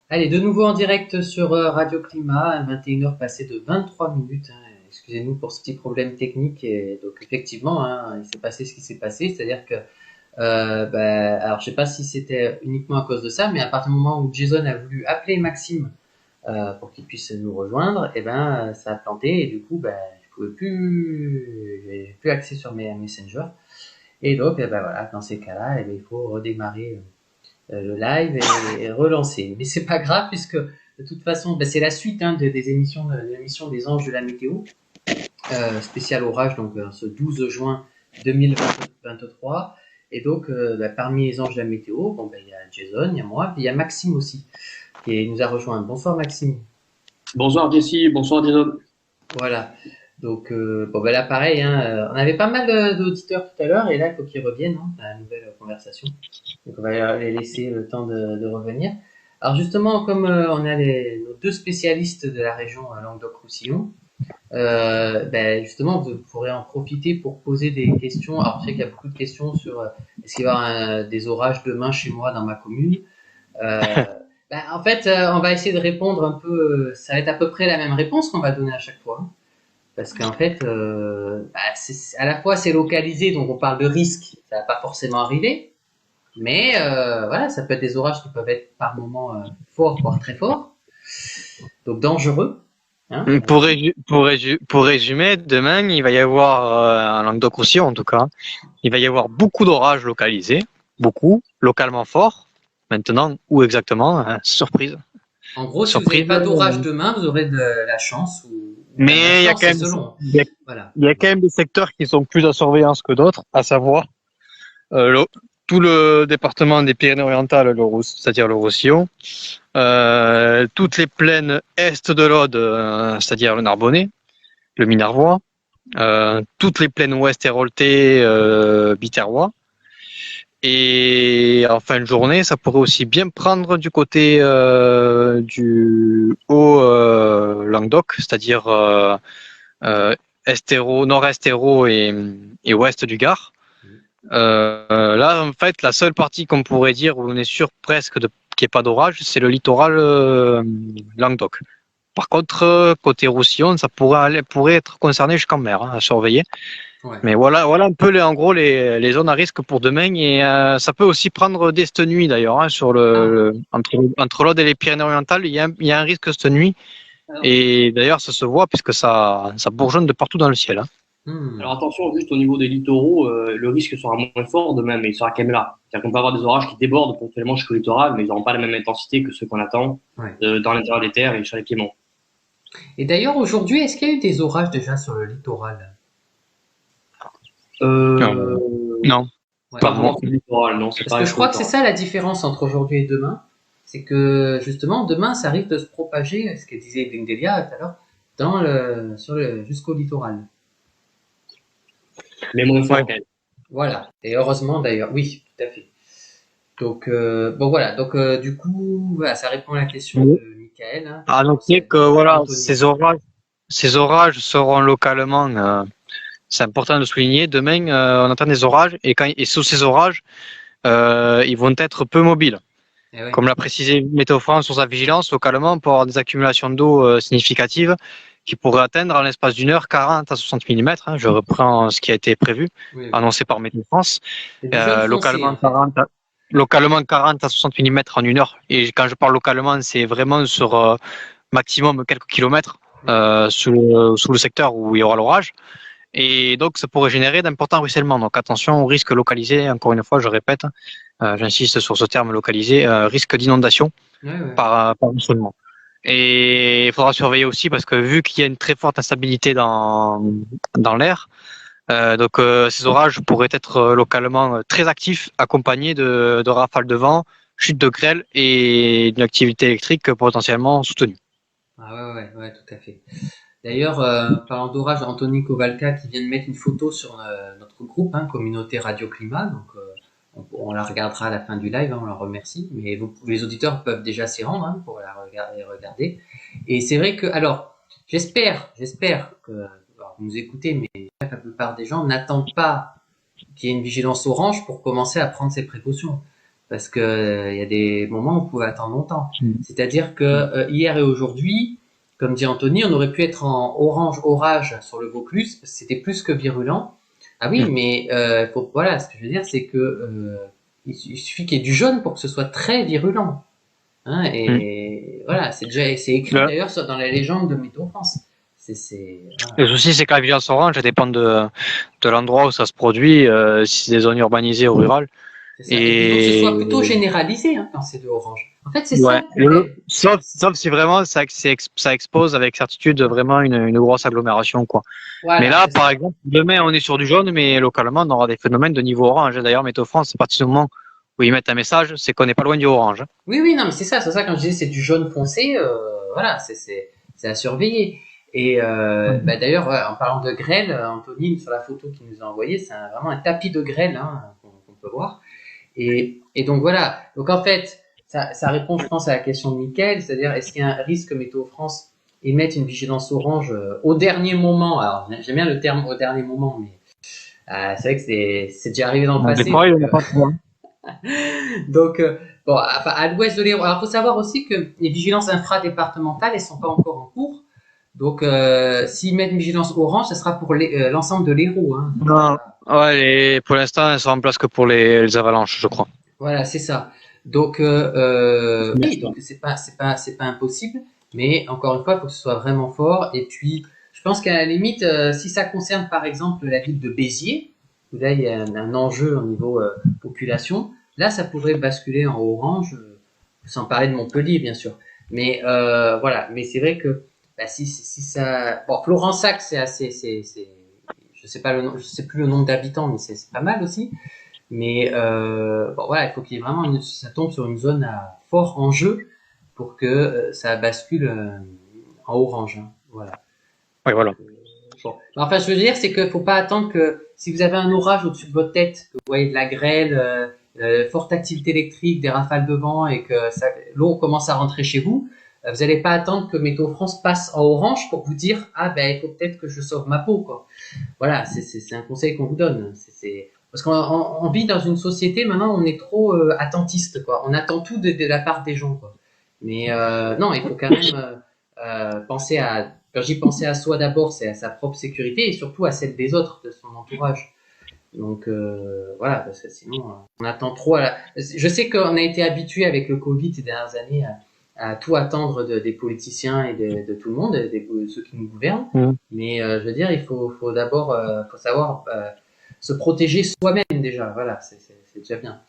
Allez, de nouveau en direct sur Radio Climat, à 21 heures passées de 23 minutes, hein. Excusez-nous pour ce petit problème technique. Et donc effectivement, hein, il s'est passé ce qui s'est passé, c'est-à-dire que, alors je sais pas si c'était uniquement à cause de ça, mais à partir du moment où Jason a voulu appeler Maxime pour qu'il puisse nous rejoindre, et ben ça a planté et du coup, je pouvais plus, j'avais plus accès sur mes Messenger. Et donc, eh ben voilà, dans ces cas-là, il faut redémarrer le live et relancer. Mais c'est pas grave puisque de toute façon, c'est la suite, hein, des émissions de l'émission des Anges de la météo, spécial orage, donc ce 12 juin 2023. Et donc, parmi les Anges de la météo, il y a Jason, il y a moi, puis il y a Maxime aussi, qui nous a rejoint. Bonsoir Maxime. Bonsoir Jessie, bonsoir Jason. Voilà. Donc, là, pareil, hein, on avait pas mal d'auditeurs tout à l'heure, et là, il faut qu'ils reviennent, hein, à la nouvelle conversation. Donc, on va les laisser le temps de revenir. Alors, justement, comme on a nos deux spécialistes de la région Languedoc-Roussillon, justement, vous pourrez en profiter pour poser des questions. Alors, je sais qu'il y a beaucoup de questions sur est-ce qu'il va y avoir des orages demain chez moi dans ma commune. Euh, En fait, on va essayer de répondre un peu. Ça va être à peu près la même réponse qu'on va donner à chaque fois, hein. Parce qu'en fait, à la fois c'est localisé, donc on parle de risque, ça va pas forcément arriver, mais voilà, ça peut être des orages qui peuvent être par moments forts, voire très forts, donc dangereux, hein, aussi. Pour résumer, demain, il va y avoir, en Languedoc-Roussillon en tout cas, il va y avoir beaucoup d'orages localisés, beaucoup, localement forts. Maintenant, où exactement? Surprise. En gros, si vous n'avez Surprise. pas d'orage demain, vous aurez de la chance, ou enfin de la Mais chance, c'est selon, hein. Voilà. il y a quand même des secteurs qui sont plus à surveillance que d'autres, à savoir euh, le- tout le département des Pyrénées-Orientales, c'est-à-dire le Roussillon, toutes les plaines est de l'Aude, c'est-à-dire le Narbonnais, le Minervois, toutes les plaines ouest héroltées, Biterrois. Et en fin de journée, ça pourrait aussi bien prendre du côté du haut Languedoc, c'est-à-dire nord-est Hérault et ouest du Gard. Là, en fait, la seule partie qu'on pourrait dire où on est sûr presque qu'il n'y ait pas d'orage, c'est le littoral Languedoc. Par contre, côté Roussillon, ça pourrait être concerné jusqu'en mer, hein, à surveiller. Ouais. Mais voilà un peu en gros les zones à risque pour demain et ça peut aussi prendre dès cette nuit d'ailleurs, hein, Ah. entre l'Aude et les Pyrénées-Orientales, il y a un risque cette nuit et d'ailleurs ça se voit puisque ça bourgeonne de partout dans le ciel, hein. Hmm. Alors attention, juste au niveau des littoraux, le risque sera moins fort demain, mais il sera quand même là. C'est-à-dire qu'on peut avoir des orages qui débordent ponctuellement jusqu'au littoral, mais ils n'auront pas la même intensité que ceux qu'on attend Ouais. dans l'intérieur des terres et sur les piémonts. Et d'ailleurs, aujourd'hui, est-ce qu'il y a eu des orages déjà sur le littoral? Euh, Euh, non, Ouais. pas Pas moi. vraiment sur le littoral, non, c'est Parce pas que je sur le crois que c'est littoral. ça la différence entre aujourd'hui et demain. C'est que justement, demain, ça risque de se propager, ce que disait Delia tout à l'heure, jusqu'au littoral. Mais moins Ouais. fort quand même. Voilà. Et heureusement d'ailleurs, oui, tout à fait. Donc, voilà. Donc, du coup, voilà, ça répond à la question de Michael, hein. À Non, noter c'est que voilà, Anthony. ces orages seront localement, c'est important de souligner. Demain, on attend des orages et sous ces orages, ils vont être peu mobiles. Eh oui. Comme l'a précisé Météo France sur sa vigilance, localement, on peut avoir des accumulations d'eau significatives qui pourraient atteindre en l'espace d'une heure 40 à 60 mm. Je reprends ce qui a été prévu, Oui, oui. annoncé par Météo France. C'est du jaune foncé, Localement en fait. localement 40 à 60 mm en une heure. Et quand je parle localement, c'est vraiment sur maximum quelques kilomètres Oui. sous le secteur où il y aura l'orage. Et donc, ça pourrait générer d'importants ruissellements. Donc, attention au risque localisé. Encore une fois, je répète, j'insiste sur ce terme localisé, risque d'inondation Oui, oui. par ruissellement. Et il faudra surveiller aussi parce que vu qu'il y a une très forte instabilité dans l'air, ces orages pourraient être localement très actifs, accompagnés de rafales de vent, chutes de grêle et d'une activité électrique potentiellement soutenue. Ah ouais, ouais, ouais, tout à fait. D'ailleurs, parlant d'orage, Anthony Kovalka qui vient de mettre une photo sur notre groupe, hein, Communauté Radio Climat, donc on la regardera à la fin du live, hein, on la remercie, mais les auditeurs peuvent déjà s'y rendre, hein, pour la regarder. Et c'est vrai que, alors, j'espère que alors, vous nous écoutez, mais la plupart des gens n'attendent pas qu'il y ait une vigilance orange pour commencer à prendre ses précautions. parce que il y a des moments où on pouvait attendre longtemps. C'est-à-dire que hier et aujourd'hui, comme dit Anthony, on aurait pu être en orange orage sur le Vaucluse, parce que c'était plus que virulent. Ah oui, mais voilà, ce que je veux dire, c'est que il suffit qu'il y ait du jaune pour que ce soit très virulent. Hein, et voilà, c'est écrit d'ailleurs dans la légende de Météo France. Voilà. Le souci, c'est que la vigilance orange, ça dépend de l'endroit où ça se produit, si c'est des zones urbanisées ou rurales. Et il faut que ce soit plutôt généralisé quand c'est de orange. En fait, c'est ouais. ça. Sauf si vraiment ça expose avec certitude vraiment une grosse agglomération, quoi. Voilà, mais là, par exemple, demain, on est sur du jaune, mais localement, on aura des phénomènes de niveau orange. D'ailleurs, Météo France, à partir du moment où ils mettent un message, c'est qu'on n'est pas loin du orange. Oui, non, mais c'est ça quand je disais c'est du jaune foncé, voilà, c'est à surveiller. Et d'ailleurs, en parlant de grêle, Anthony, sur la photo qu'il nous a envoyée, c'est vraiment un tapis de grêle qu'on peut voir. Et donc voilà, donc en fait, ça répond, je pense, à la question de Mickaël, c'est-à-dire est-ce qu'il y a un risque que Météo France émette une vigilance orange au dernier moment? Alors, j'aime bien le terme au dernier moment, mais c'est vrai que c'est déjà arrivé dans le passé. Donc, bon, à l'ouest de l'Hérault. Alors, faut savoir aussi que les vigilances infradépartementales, elles sont pas encore en cours. Donc, s'ils mettent une vigilance orange, ça sera pour l'ensemble de l'Hérault. Hein. Non. Ouais, pour l'instant, elles sont en place que pour les avalanches, je crois. Voilà, c'est ça. Donc, oui, donc c'est pas impossible, mais encore une fois, il faut que ce soit vraiment fort. Et puis, je pense qu'à la limite, si ça concerne par exemple la ville de Béziers, où là il y a un enjeu au niveau population, là ça pourrait basculer en orange, sans parler de Montpellier bien sûr. Mais voilà, mais c'est vrai que si ça, bon, Florensac c'est assez, je sais plus le nombre d'habitants, mais c'est pas mal aussi. Mais bon, voilà, il faut qu'il y ait vraiment ça tombe sur une zone à fort enjeu pour que ça bascule en orange. Hein. Voilà. Oui, voilà. Bon. Enfin, je veux dire, c'est qu'il faut pas attendre que si vous avez un orage au-dessus de votre tête, que vous voyez de la grêle, forte activité électrique, des rafales de vent et que l'eau commence à rentrer chez vous, vous n'allez pas attendre que Météo France passe en orange pour vous dire il faut peut-être que je sauve ma peau, quoi. Voilà, c'est un conseil qu'on vous donne. Parce qu'on vit dans une société maintenant, on est trop attentiste, quoi. On attend tout de la part des gens, quoi. Mais non, il faut quand même penser à. Quand j'y pensais à soi d'abord, c'est à sa propre sécurité et surtout à celle des autres, de son entourage. Donc voilà, parce que sinon on attend trop. Je sais qu'on a été habitué avec le Covid ces dernières années à tout attendre des politiciens et de tout le monde, de ceux qui nous gouvernent. Mais je veux dire, il faut d'abord faut savoir se protéger soi-même déjà. Voilà, c'est déjà bien.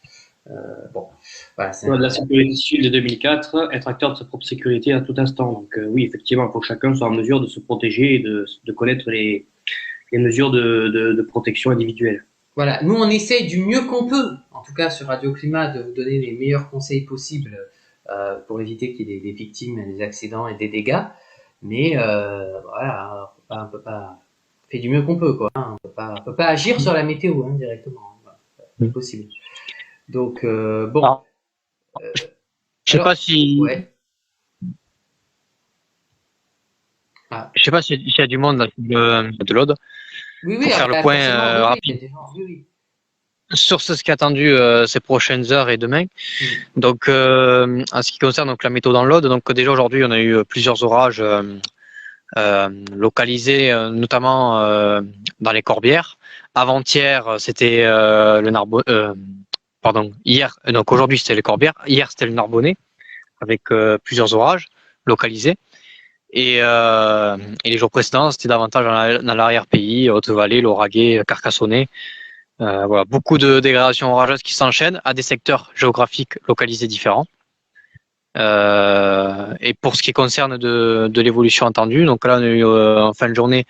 Bon, voilà, la sécurité civile de 2004, être acteur de sa propre sécurité à tout instant. Donc oui, effectivement, il faut que chacun soit en mesure de se protéger et de connaître les mesures de protection individuelle. Voilà, nous on essaye du mieux qu'on peut, en tout cas sur Radio Climat, de vous donner les meilleurs conseils possibles pour éviter qu'il y ait des victimes, des accidents et des dégâts. Mais voilà, on peut pas faire du mieux qu'on peut, quoi. Hein. On peut pas agir sur la météo directement. Voilà, c'est possible. Donc bon. Je sais pas si. Ouais. Je sais pas s'il y a du monde là, de l'Aude. Oui, pour faire le point rapide. Sur ce qui est attendu ces prochaines heures et demain. Donc, en ce qui concerne donc la météo dans l'Aude, donc déjà aujourd'hui on a eu plusieurs orages localisés, notamment dans les Corbières. Avant-hier c'était le Narbonnais. Hier. Donc aujourd'hui c'était les Corbières. Hier c'était le Narbonnais avec plusieurs orages localisés. Et les jours précédents c'était davantage dans l'arrière-pays, Haute-Vallée, Lauragais, Carcassonnais. Voilà, beaucoup de dégradations orageuses qui s'enchaînent à des secteurs géographiques localisés différents. Et pour ce qui concerne de l'évolution attendue, donc là on a eu en fin de journée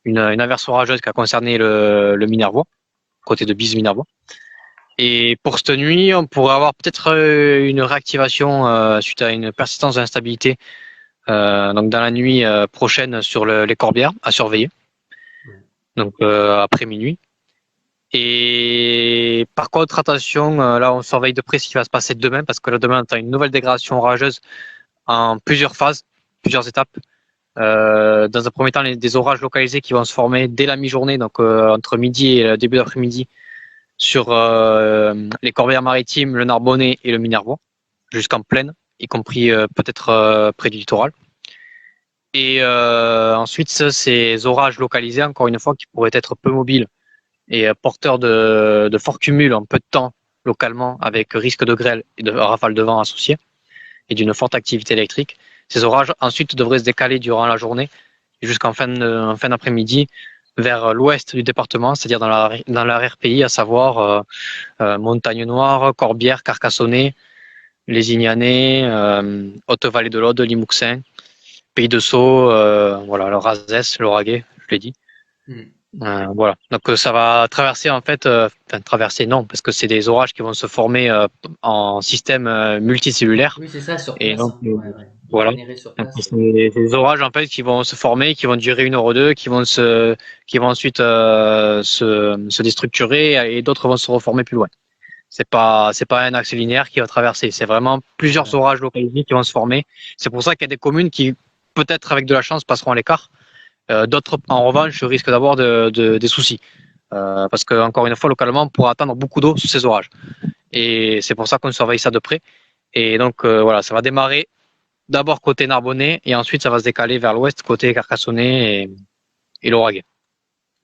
une averse orageuse qui a concerné le Minervois, côté de Bise-Minervois. Et pour cette nuit, on pourrait avoir peut-être une réactivation suite à une persistance d'instabilité donc dans la nuit prochaine sur les Corbières à surveiller. Donc après minuit. Et par contre, attention, là on surveille de près ce qui va se passer demain, parce que là, demain on a une nouvelle dégradation orageuse en plusieurs phases, plusieurs étapes. Dans un premier temps, des orages localisés qui vont se former dès la mi-journée, donc entre midi et le début d'après-midi, sur les Corbières-Maritimes, le Narbonnais et le Minervois, jusqu'en plaine, y compris peut-être près du littoral. Et ensuite, ces orages localisés, encore une fois, qui pourraient être peu mobiles et porteurs de forts cumuls en peu de temps localement, avec risque de grêle et de rafales de vent associées, et d'une forte activité électrique. Ces orages ensuite devraient se décaler durant la journée jusqu'en fin d'après-midi vers l'ouest du département, c'est-à-dire dans l'arrière-pays, à savoir Montagne Noire, Corbières, Carcassonnet, les Ignanais, Haute-Vallée de l'Aude, Limouxin, Pays de Sceaux, voilà, le Razès, l'Auragais, je l'ai dit. Voilà. Donc ça va traverser en fait, traverser non, parce que c'est des orages qui vont se former en système multicellulaire. Oui, c'est ça, sur Et place. donc Hein. Ouais, ouais. voilà. Générer sur Donc, place. c'est des orages en fait qui vont se former, qui vont durer 1 heure ou deux, qui vont ensuite se déstructurer et d'autres vont se reformer plus loin. C'est pas un axe linéaire qui va traverser. C'est vraiment plusieurs Voilà. orages localisés qui vont se former. C'est pour ça qu'il y a des communes qui peut-être avec de la chance passeront à l'écart. D'autres, en revanche, risquent d'avoir des soucis. Parce que, encore une fois, localement, on pourra attendre beaucoup d'eau sous ces orages. Et c'est pour ça qu'on surveille ça de près. Et donc, voilà, ça va démarrer d'abord côté Narbonnais et ensuite ça va se décaler vers l'ouest, côté Carcassonnet et l'Auragais.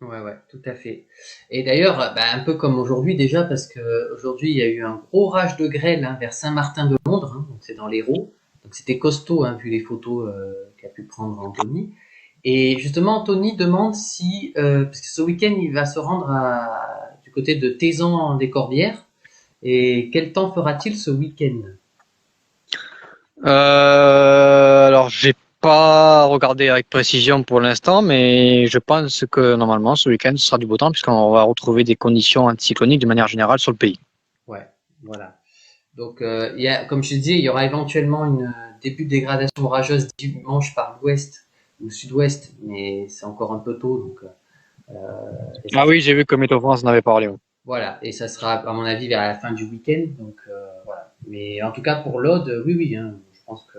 Ouais, tout à fait. Et d'ailleurs, un peu comme aujourd'hui déjà, parce que aujourd'hui il y a eu un gros orage de grêle vers Saint-Martin-de-Londres, donc c'est dans l'Hérault. Donc c'était costaud, vu les photos qu'a pu prendre Anthony. Et justement, Anthony demande si, parce que ce week-end, il va se rendre du côté de Tézan-des-Corbières, et quel temps fera-t-il ce week-end? Alors, j'ai pas regardé avec précision pour l'instant, mais je pense que normalement ce week-end ce sera du beau temps puisqu'on va retrouver des conditions anticycloniques de manière générale sur le pays. Ouais, voilà. Donc, comme je te disais, il y aura éventuellement une début de dégradation orageuse dimanche par l'ouest ou sud-ouest, mais c'est encore un peu tôt, donc. Ah oui, j'ai vu que Météo France en avait parlé. Ouais. Voilà, et ça sera à mon avis vers la fin du week-end, donc voilà. Mais en tout cas pour l'Aude, oui, je pense que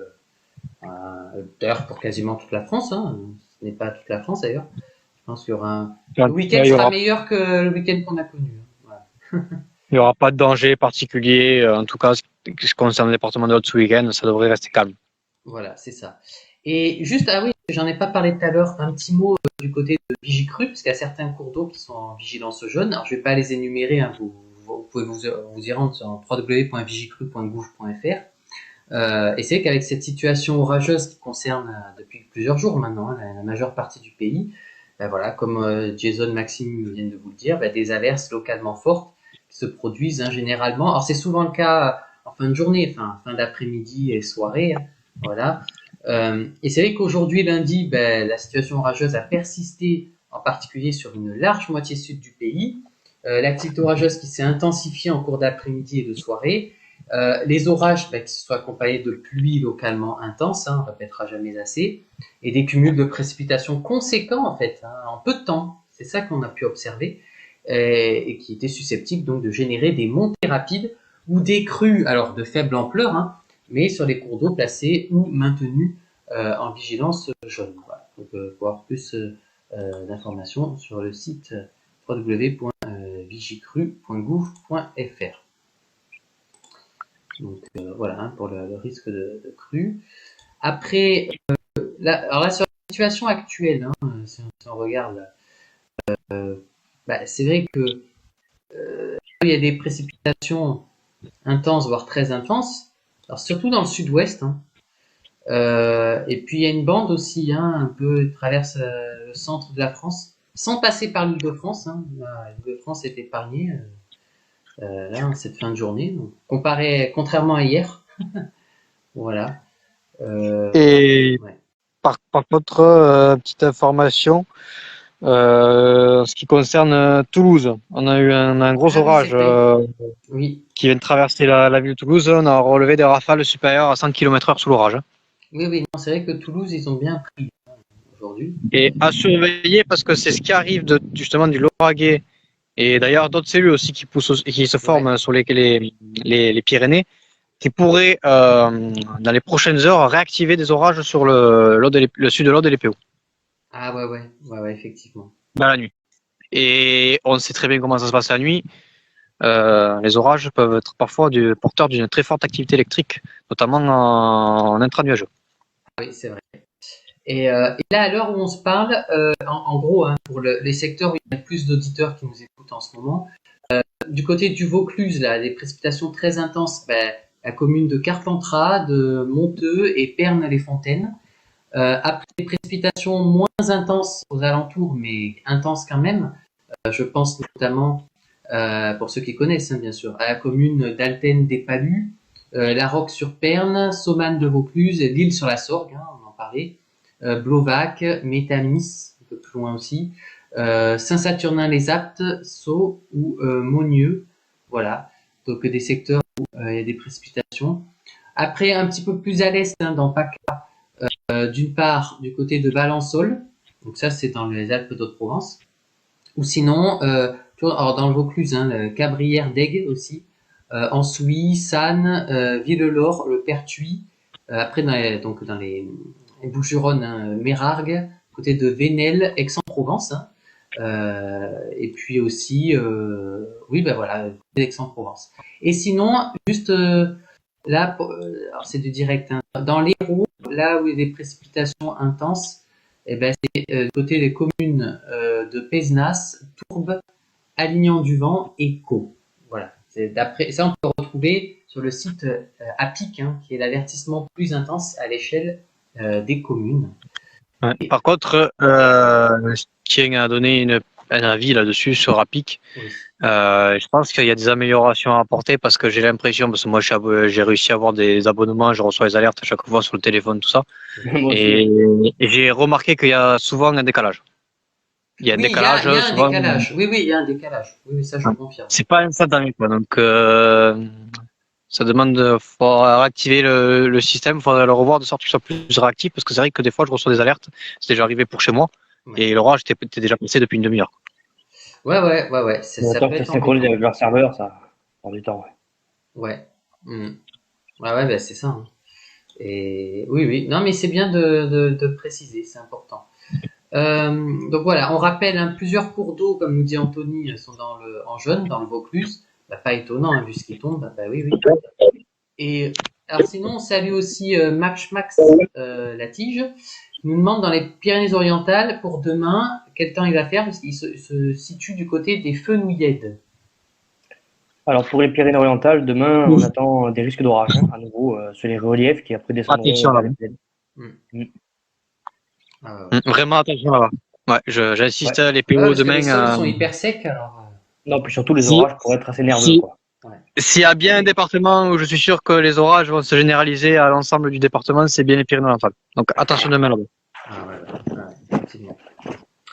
d'ailleurs pour quasiment toute la France, ce n'est pas toute la France d'ailleurs. Je pense qu'il y aura le week-end sera meilleur que le week-end qu'on a connu. Voilà. Il n'y aura pas de danger particulier, en tout cas, ce qui concerne le département de l'Aude ce week-end, ça devrait rester calme. Voilà, c'est ça. Et juste, ah oui, j'en ai pas parlé tout à l'heure, un petit mot du côté de Vigicru, parce qu'il y a certains cours d'eau qui sont en vigilance jaune. Alors je vais pas les énumérer, vous pouvez vous y rendre sur www.vigicru.gouv.fr. Et c'est vrai qu'avec cette situation orageuse qui concerne depuis plusieurs jours maintenant la majeure partie du pays, voilà, comme Jason Maxime vient de vous le dire, des averses localement fortes qui se produisent généralement. Alors c'est souvent le cas en fin de journée, fin d'après-midi et soirée, voilà. Et c'est vrai qu'aujourd'hui, lundi, la situation orageuse a persisté, en particulier sur une large moitié sud du pays. L'activité orageuse qui s'est intensifiée en cours d'après-midi et de soirée. Les orages qui se sont accompagnés de pluies localement intenses, on ne répétera jamais assez, et des cumuls de précipitations conséquents en fait, en peu de temps. C'est ça qu'on a pu observer, et qui étaient susceptibles donc de générer des montées rapides ou des crues, alors de faible ampleur, mais sur les cours d'eau placés ou maintenus en vigilance jaune. Voilà. Donc, pour avoir plus d'informations sur le site www.vigicru.gouv.fr. Donc voilà pour le risque de crue. Après, alors là sur la situation actuelle, si on regarde, c'est vrai que il y a des précipitations intenses, voire très intenses, alors surtout dans le sud-ouest. Et puis il y a une bande aussi, un peu qui traverse le centre de la France, sans passer par l'Île-de-France. L'Île-de-France est épargnée là, cette fin de journée, donc, contrairement à hier. Voilà. Et ouais. par contre, petite information, en ce qui concerne Toulouse, on a eu un gros orage oui. qui vient de traverser la ville de Toulouse. On a relevé des rafales supérieures à 100 km/h sous l'orage. Oui, non, c'est vrai que Toulouse, ils ont bien pris aujourd'hui. Et à surveiller parce que c'est ce qui arrive justement du Lauragais et d'ailleurs d'autres cellules aussi qui poussent et qui se forment sur les Pyrénées, qui pourraient dans les prochaines heures réactiver des orages sur le sud de l'Aude et les PO. Ah ouais, effectivement. Dans la nuit. Et on sait très bien comment ça se passe la nuit. les orages peuvent être parfois porteurs d'une très forte activité électrique, notamment en intranuageux. Oui, c'est vrai. Et là, à l'heure où on se parle, en gros, hein, pour les secteurs où il y a plus d'auditeurs qui nous écoutent en ce moment, du côté du Vaucluse, là, des précipitations très intenses, la commune de Carpentras, de Monteux et Pernes-les-Fontaines. Après des précipitations moins intenses aux alentours, mais intenses quand même, je pense notamment, pour ceux qui connaissent, hein, bien sûr, à la commune d'Alten-des-Palus, La Roque-sur-Perne, Saumagne de Vaucluse, l'île sur la Sorgue, hein, on en parlait, Blovac, Métamis, un peu plus loin aussi, Saint-Saturnin-les-Aptes, Sceaux ou Monieux, voilà, donc des secteurs où il y a des précipitations. Après, un petit peu plus à l'est, hein, dans PACA, d'une part du côté de Valençol, donc ça c'est dans les Alpes d'Haute-Provence, ou sinon, alors dans le Vaucluse, hein, Cabrières d'Aigues aussi, Ansouis, Sannes, Villelor, le Pertuis, après donc dans les Bouches-du-Rhône, hein, Mérargues, côté de Venelle, Aix-en-Provence, hein, et puis aussi, oui ben voilà, Aix-en-Provence. Et sinon, juste là, alors c'est du direct, hein, dans l'Hérault, là où il y a des précipitations intenses, eh ben, c'est côté des communes de Pézenas, Tourbe, Alignan-du-Vent et Caux. Voilà. Ça, on peut retrouver sur le site APIC, hein, qui est l'avertissement plus intense à l'échelle des communes. Ouais. Par contre, je tiens à donner un avis là-dessus sur Apic. Oui. Je pense qu'il y a des améliorations à apporter parce que j'ai l'impression, parce que moi j'ai réussi à avoir des abonnements, je reçois les alertes à chaque fois sur le téléphone, tout ça. Moi aussi. Et j'ai remarqué qu'il y a souvent un décalage. Il y a un Oui, décalage. il y a un souvent, décalage. Oui, il y a un décalage. Oui, ça je confirme. c'est pas instantané, quoi. Donc, ça demande, faut réactiver le système, il faudrait le revoir de sorte qu'il soit plus réactif parce que c'est vrai que des fois je reçois des alertes, c'est déjà arrivé pour chez moi, Ouais. et l'orage était déjà passé depuis une demi-heure. Ouais. Ça Tant peut que ça être synchronise embêtant. avec leur serveur, ça prend du temps. Ouais. Ouais. Ouais, ben c'est ça, hein. Et oui. Non, mais c'est bien de préciser, c'est important. Donc voilà, on rappelle, hein, plusieurs cours d'eau, comme nous dit Anthony, sont en jaune, dans le Vaucluse. Pas étonnant, hein, vu ce qui tombe. Oui. Et alors sinon, on salue aussi Max la tige. Il nous demande dans les Pyrénées-Orientales pour demain quel temps il va faire parce qu'il se situe du côté des Fenouillèdes. Alors pour les Pyrénées-Orientales, demain, on attend des risques d'orage, hein, à nouveau, sur les reliefs qui après descendront Attention vers là-bas. les plaines. Mm. Ah, Vraiment attention là-bas. Ouais, j'insiste, Ouais. les ouais, PO parce que les sols demain. sont hyper secs, alors. Non, puis surtout les Si, orages pourraient être assez nerveux, si, quoi. Ouais. s'il y a bien un département où je suis sûr que les orages vont se généraliser à l'ensemble du département, c'est bien les Pyrénées-Orientales. Donc attention demain là-bas. Effectivement.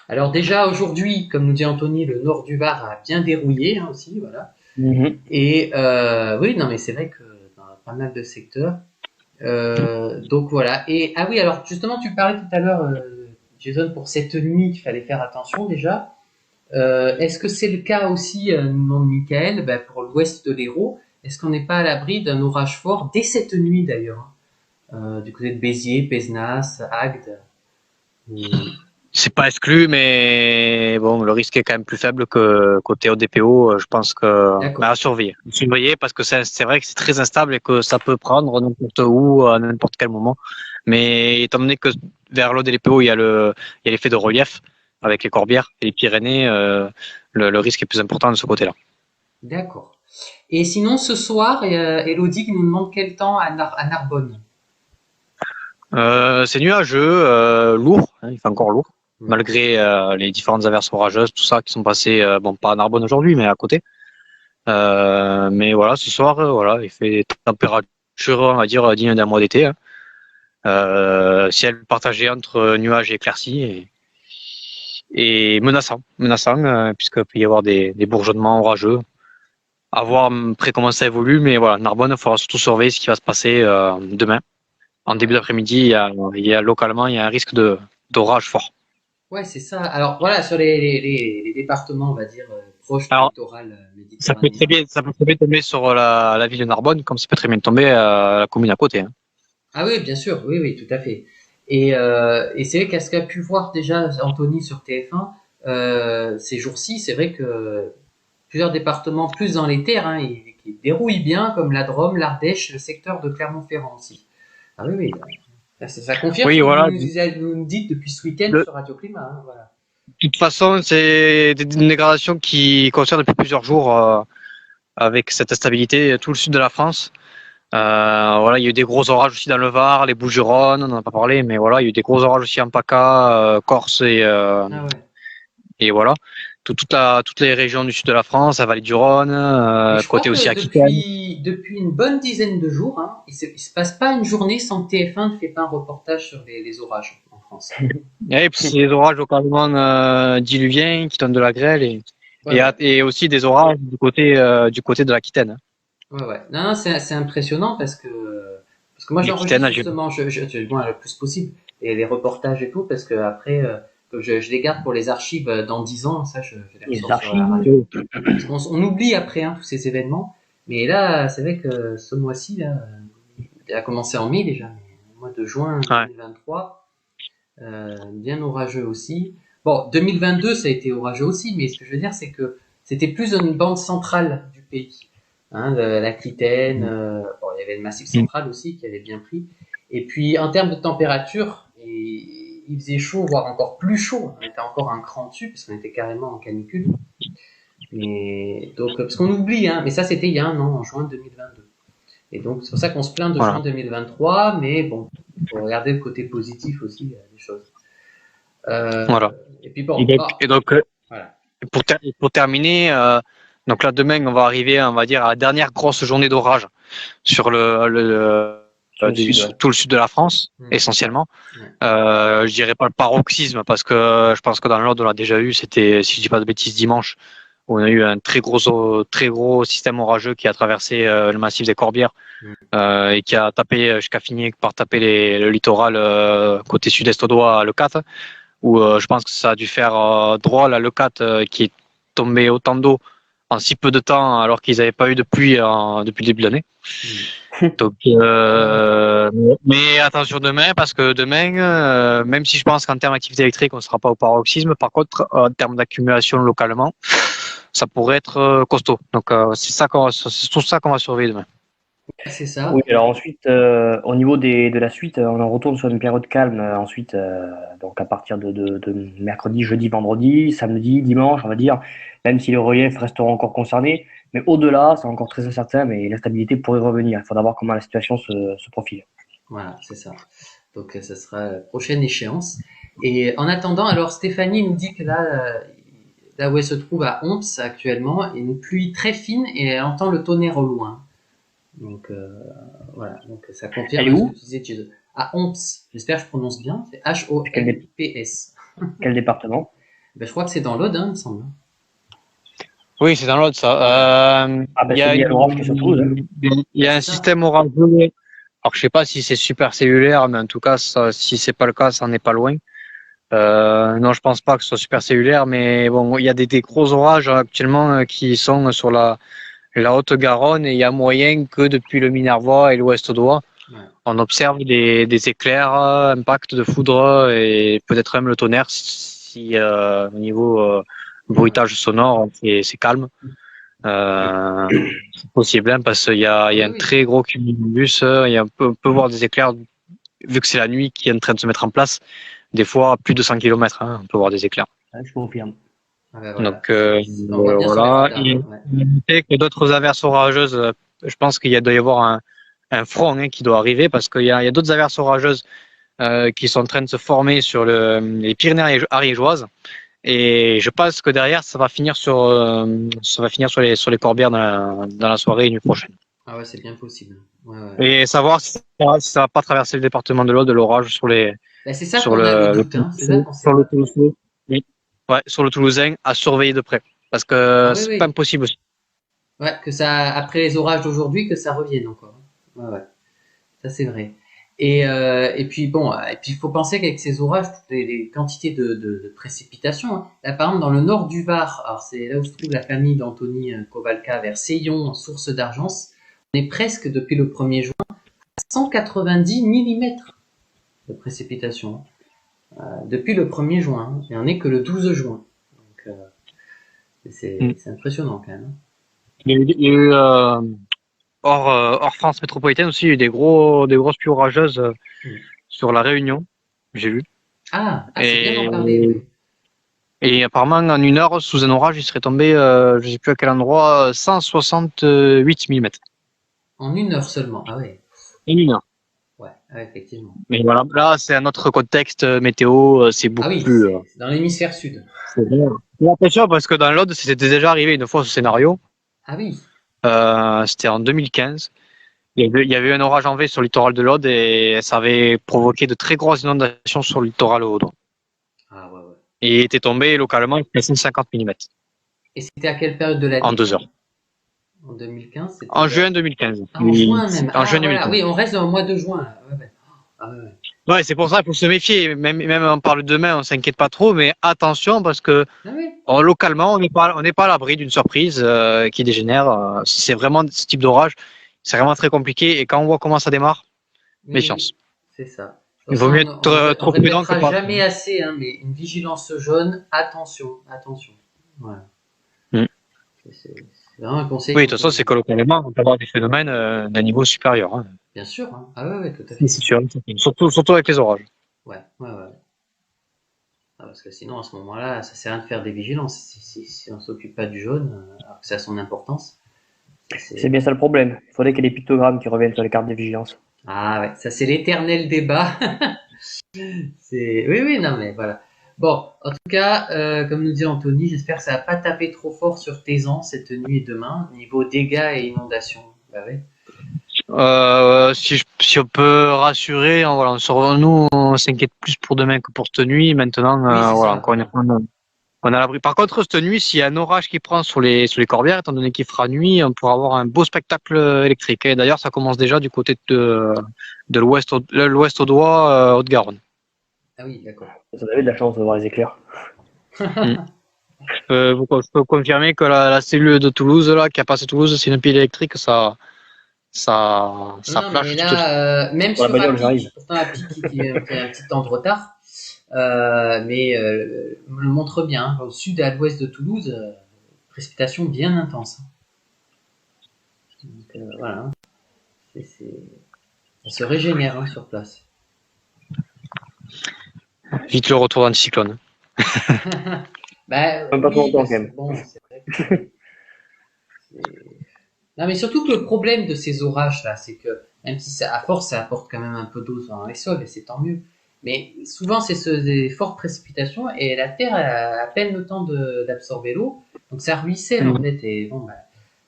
Alors déjà aujourd'hui, comme nous dit Anthony, le nord du Var a bien dérouillé, hein, aussi, voilà. Et oui, non, mais c'est vrai que dans pas mal de secteurs. Donc voilà. Et ah oui, alors justement, tu parlais tout à l'heure, Jason, pour cette nuit qu'il fallait faire attention déjà. Est-ce que c'est le cas aussi, nous demande Michael, pour l'ouest de l'Hérault? Est-ce qu'on n'est pas à l'abri d'un orage fort dès cette nuit d'ailleurs, hein, du côté de Béziers, Pézenas, Agde? C'est pas exclu, mais bon, le risque est quand même plus faible que côté ODPO. Je pense que à surveiller. Surveiller parce que c'est vrai que c'est très instable et que ça peut prendre n'importe où, à n'importe quel moment. Mais étant donné que vers l'ODPO, il y a l'effet de relief avec les Corbières et les Pyrénées, le risque est plus important de ce côté-là. D'accord. Et sinon, ce soir, Elodie qui nous demande quel temps à Narbonne. C'est nuageux, lourd, hein, il fait encore lourd, malgré les différentes averses orageuses, tout ça qui sont passées, bon pas à Narbonne aujourd'hui, mais à côté. Mais voilà, ce soir, voilà, il fait des températures, on va dire, dignes d'un mois d'été. Hein. Ciel partagé entre nuages et éclaircies et menaçant, puisqu'il peut y avoir des bourgeonnements orageux. À voir après comment ça évolue, mais voilà, Narbonne, il faudra surtout surveiller ce qui va se passer demain. En début d'après-midi, localement, il y a un risque d'orage fort. Ouais, c'est ça. Alors voilà, sur les départements, on va dire, proches du littoral méditerranéen. Ça peut très bien tomber sur la ville de Narbonne, comme ça peut très bien tomber à la commune à côté. Hein. Ah oui, bien sûr, oui, tout à fait. Et c'est vrai qu'à ce qu'a pu voir déjà Anthony sur TF1, ces jours-ci, c'est vrai que plusieurs départements plus dans les terres, hein, et qui dérouillent bien, comme la Drôme, l'Ardèche, le secteur de Clermont-Ferrand aussi. Ah oui, oui, ça confirme Oui, ce que voilà. vous nous dites depuis ce week-end De sur Radio Climat. Hein, voilà. toute façon, c'est une dégradation qui concerne depuis plusieurs jours avec cette instabilité tout le sud de la France. Voilà, il y a eu des gros orages aussi dans le Var, les Bouches-du-Rhône, on n'en a pas parlé, mais voilà, il y a eu des gros orages aussi en PACA, Corse Ah ouais. et voilà. Toutes les régions du sud de la France, la vallée du Rhône, Mais je crois côté aussi que Aquitaine. depuis une bonne dizaine de jours, hein, il se passe pas une journée sans que TF1 ne fait pas un reportage sur les orages en France. Et puis c'est des orages localement diluviens qui donnent de la grêle Ouais, ouais. et aussi des orages du côté de l'Aquitaine. Ouais, ouais. Non, non, c'est impressionnant parce que moi L'Aquitaine, j'enregistre justement bon, le plus possible et les reportages et tout parce que après que je les garde pour les archives dans 10 ans, ça je les Les ressors sur la archives. radio. Parce on oublie après hein, tous ces événements, mais là c'est vrai que ce mois-ci là, il a commencé en mai déjà, mais le mois de juin ouais. 2023, bien orageux aussi. Bon, 2022 ça a été orageux aussi, mais ce que je veux dire c'est que c'était plus une bande centrale du pays. Hein, l'Aquitaine, bon, il y avait le Massif central aussi qui avait bien pris. Et puis en termes de température, il faisait chaud, voire encore plus chaud. On était encore un cran dessus parce qu'on était carrément en canicule. Mais donc parce qu'on oublie, hein, mais ça c'était il y a un an, en juin 2022. Et donc c'est pour ça qu'on se plaint de Voilà. juin 2023, mais bon, il faut regarder le côté positif aussi des choses. Voilà. Et puis bon, Et donc voilà. pour terminer, donc là demain on va arriver, on va dire, à la dernière grosse journée d'orage sur tout le sud de la France, essentiellement. Ouais. Je dirais pas le paroxysme parce que je pense que dans le Nord on l'a déjà eu. C'était, si je dis pas de bêtises, dimanche où on a eu un très gros système orageux qui a traversé le massif des Corbières et qui a tapé jusqu'à finir par taper le littoral côté sud-est audois à Leucate, où je pense que ça a dû faire drôle à Leucate qui est tombé autant d'eau en si peu de temps alors qu'ils n'avaient pas eu de pluie depuis le début de l'année. Donc, mais attention demain parce que demain, même si je pense qu'en termes d'activité électrique on ne sera pas au paroxysme, par contre en termes d'accumulation localement, ça pourrait être costaud. Donc c'est tout ça qu'on va surveiller demain. C'est ça. Oui, alors ensuite, au niveau de la suite, on en retourne sur une période calme. Ensuite, donc à partir de mercredi, jeudi, vendredi, samedi, dimanche, on va dire, même si les reliefs resteront encore concernés. Mais au-delà, c'est encore très incertain, mais l'instabilité pourrait revenir. Il faudra voir comment la situation se profile. Voilà, c'est ça. Donc, ça sera la prochaine échéance. Et en attendant, alors Stéphanie nous dit que là où elle se trouve à Omps actuellement, il y a une pluie très fine et elle entend le tonnerre au loin. Donc, voilà, donc ça confirme Elle est ce où? que tu disais, à Omps. J'espère que je prononce bien. C'est H-O-M-P-S. Quel département? Ben, je crois que c'est dans l'Aude, hein, il me semble. Oui, c'est dans l'autre ça. Ah ben Il y c'est a, lié à l'orage qui est sur Toulouse. Hein. il y a un système orageux. Alors je sais pas si c'est supercellulaire, mais en tout cas, si c'est pas le cas, ça en est pas loin. Non, je pense pas que ce soit supercellulaire, mais bon, il y a des gros orages actuellement qui sont sur la Haute-Garonne et il y a moyen que depuis le Minervois et l'Ouest audois, on observe des éclairs, impact de foudre et peut-être même le tonnerre si au niveau bruitage sonore, c'est calme. C'est possible hein, parce qu'il y a un très gros cumulus, on peut voir des éclairs vu que c'est la nuit qui est en train de se mettre en place. Des fois, plus de 100 km, hein, on peut voir des éclairs. Ouais, je confirme. Ah ben voilà. Donc, On voit bien voilà. sur les radars, ouais. Et que d'autres averses orageuses, je pense doit y avoir un front hein, qui doit arriver parce qu'il y a d'autres averses orageuses qui sont en train de se former sur les Pyrénées ariégeoises. Et je pense que derrière, ça va finir sur les Corbières dans la soirée et nuit prochaine. Ah ouais, c'est bien possible. Ouais. Et savoir si ça va pas traverser le département de l'Aude, de l'orage sur les Ben, c'est ça qu'on a le doute, hein. C'est ça qu'on sait sur le pas. Toulousain. Oui. Ouais, sur le Toulousain, à surveiller de près. Parce Ah que oui, c'est oui. pas impossible aussi. Ouais, que ça, après les orages d'aujourd'hui, que ça revienne encore. Ouais. Ça c'est vrai. Et puis bon, et puis il faut penser qu'avec ces orages, toutes les quantités de précipitations, hein. Là par exemple dans le nord du Var, alors c'est là où se trouve la famille d'Anthony Kowalka vers Seillon, en source d'Argence, on est presque depuis le 1er juin à 190 mm de précipitations. Depuis le 1er juin, hein. Et on n'est que le 12 juin. Donc, C'est impressionnant quand même, hein. Il y a eu hors France métropolitaine aussi, il y a eu des grosses pluies orageuses Mm. sur la Réunion, j'ai vu. C'est bien d'en Et, parler, oui. et apparemment, en une heure, sous un orage, il serait tombé, je sais plus à quel endroit, 168 mm. En une heure seulement. Ah ouais, En une heure. ouais, ouais, effectivement. Mais voilà, là, c'est un autre contexte météo, c'est Ah beaucoup oui, plus. c'est dans l'hémisphère sud. C'est bien. J'ai l'impression parce que dans l'Aude, c'était déjà arrivé une fois ce scénario. Ah oui, C'était en 2015. Il y avait eu un orage en V sur le littoral de l'Aude et ça avait provoqué de très grosses inondations sur le littoral audois. ah ouais, ouais. Et il était tombé localement à 150 mm Et c'était à quelle période de en l'année, deux ça? heures. En 2015, c'était En juin 2015. ah, en juin même. En Ah juin voilà, 2015. oui, on reste dans le mois de juin, là. Ouais, ouais. Ah ouais, ouais. Ouais, c'est pour ça qu'il faut se méfier. Même on parle demain, on s'inquiète pas trop, mais attention parce que Ah oui, localement, on n'est pas à l'abri d'une surprise qui dégénère. Si c'est vraiment ce type d'orage, c'est vraiment très compliqué. Et quand on voit comment ça démarre, oui, oui, méfiance. c'est ça. De toute Il vaut façon, mieux être on trop prudent que répétera pas. jamais assez, hein, mais une vigilance jaune, attention, attention. Voilà. Mm. C'est vraiment un conseil Oui, de qu'on toute peut façon, c'est donner. que localement, on peut avoir des phénomènes d'un niveau supérieur. Hein. Bien sûr, hein. Ah ouais, ouais, tout à C'est fait. sûr. Surtout avec les orages. Ouais, ouais, ouais. Ah, parce que sinon, à ce moment-là, ça sert à rien de faire des vigilances. Si on s'occupe pas du jaune, alors que ça a son importance, ça C'est c'est. bien ça le problème. Il faudrait qu'il y ait des pictogrammes qui reviennent sur les cartes de vigilance. Ah ouais, ça c'est l'éternel débat. Oui, oui, non, mais voilà. Bon, en tout cas, comme nous dit Anthony, j'espère que ça va pas taper trop fort sur Tézan cette nuit et demain, niveau dégâts et inondations. Bah ouais. Si on peut rassurer, voilà, nous, on s'inquiète plus pour demain que pour cette nuit. Maintenant, Oui, c'est voilà, ça, encore une voilà. fois, on a l'abri. Par contre, cette nuit, s'il y a un orage qui prend sur les corbières, étant donné qu'il fera nuit, on pourra avoir un beau spectacle électrique. Et d'ailleurs, ça commence déjà du côté de l'ouest audois, Haute-Garonne. Ah oui, d'accord. Vous avez de la chance de voir les éclairs. Mm. Je peux confirmer que la cellule de Toulouse, là, qui a passé Toulouse, c'est une pile électrique, Non, ça non, mais flash tout de suite. là, même Pour la sur bagnole, j'arrive. Apic, pourtant Apic qui a un petit temps de retard, mais me le montre bien, hein. Au sud et à l'ouest de Toulouse, précipitations bien intenses. Donc voilà, hein. Ça se régénère, hein, sur place. Vite le retour d'anticyclone. Bah Même pas trop oui, longtemps parce quand que même. bon, c'est vrai que non, mais surtout que le problème de ces orages là, c'est que même si ça, à force, ça apporte quand même un peu d'eau dans les sols, et c'est tant mieux. Mais souvent, des fortes précipitations et la terre a à peine le temps d'absorber l'eau, donc ça ruisselle en fait. Et bon, bah,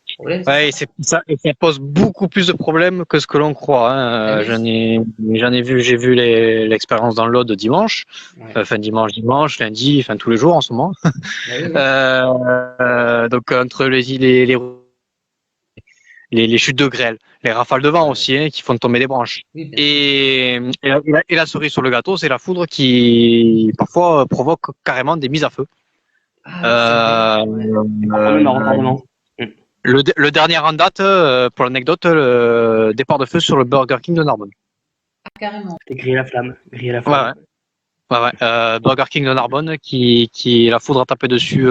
le problème c'est Ouais, ça. et ça pose beaucoup plus de problèmes que ce que l'on croit. Ah Hein. oui, J'ai vu l'expérience dans l'Aude dimanche, ouais. enfin dimanche, lundi, enfin tous les jours en ce moment. Bah oui, oui. Donc entre les chutes de grêle, les rafales de vent Ouais. aussi, hein, qui font tomber des branches. Oui, bien sûr. Et la cerise sur le gâteau, c'est la foudre qui parfois provoque carrément des mises à feu. Ah oui, c'est vrai. Euh, Ouais. Parfois même un retardement. le dernier en date, pour l'anecdote, le départ de feu sur le Burger King de Narbonne. Ah, carrément. C'était griller la flamme. Griller la Ouais, flamme. ouais. Burger King de Narbonne qui la foudre a tapé dessus.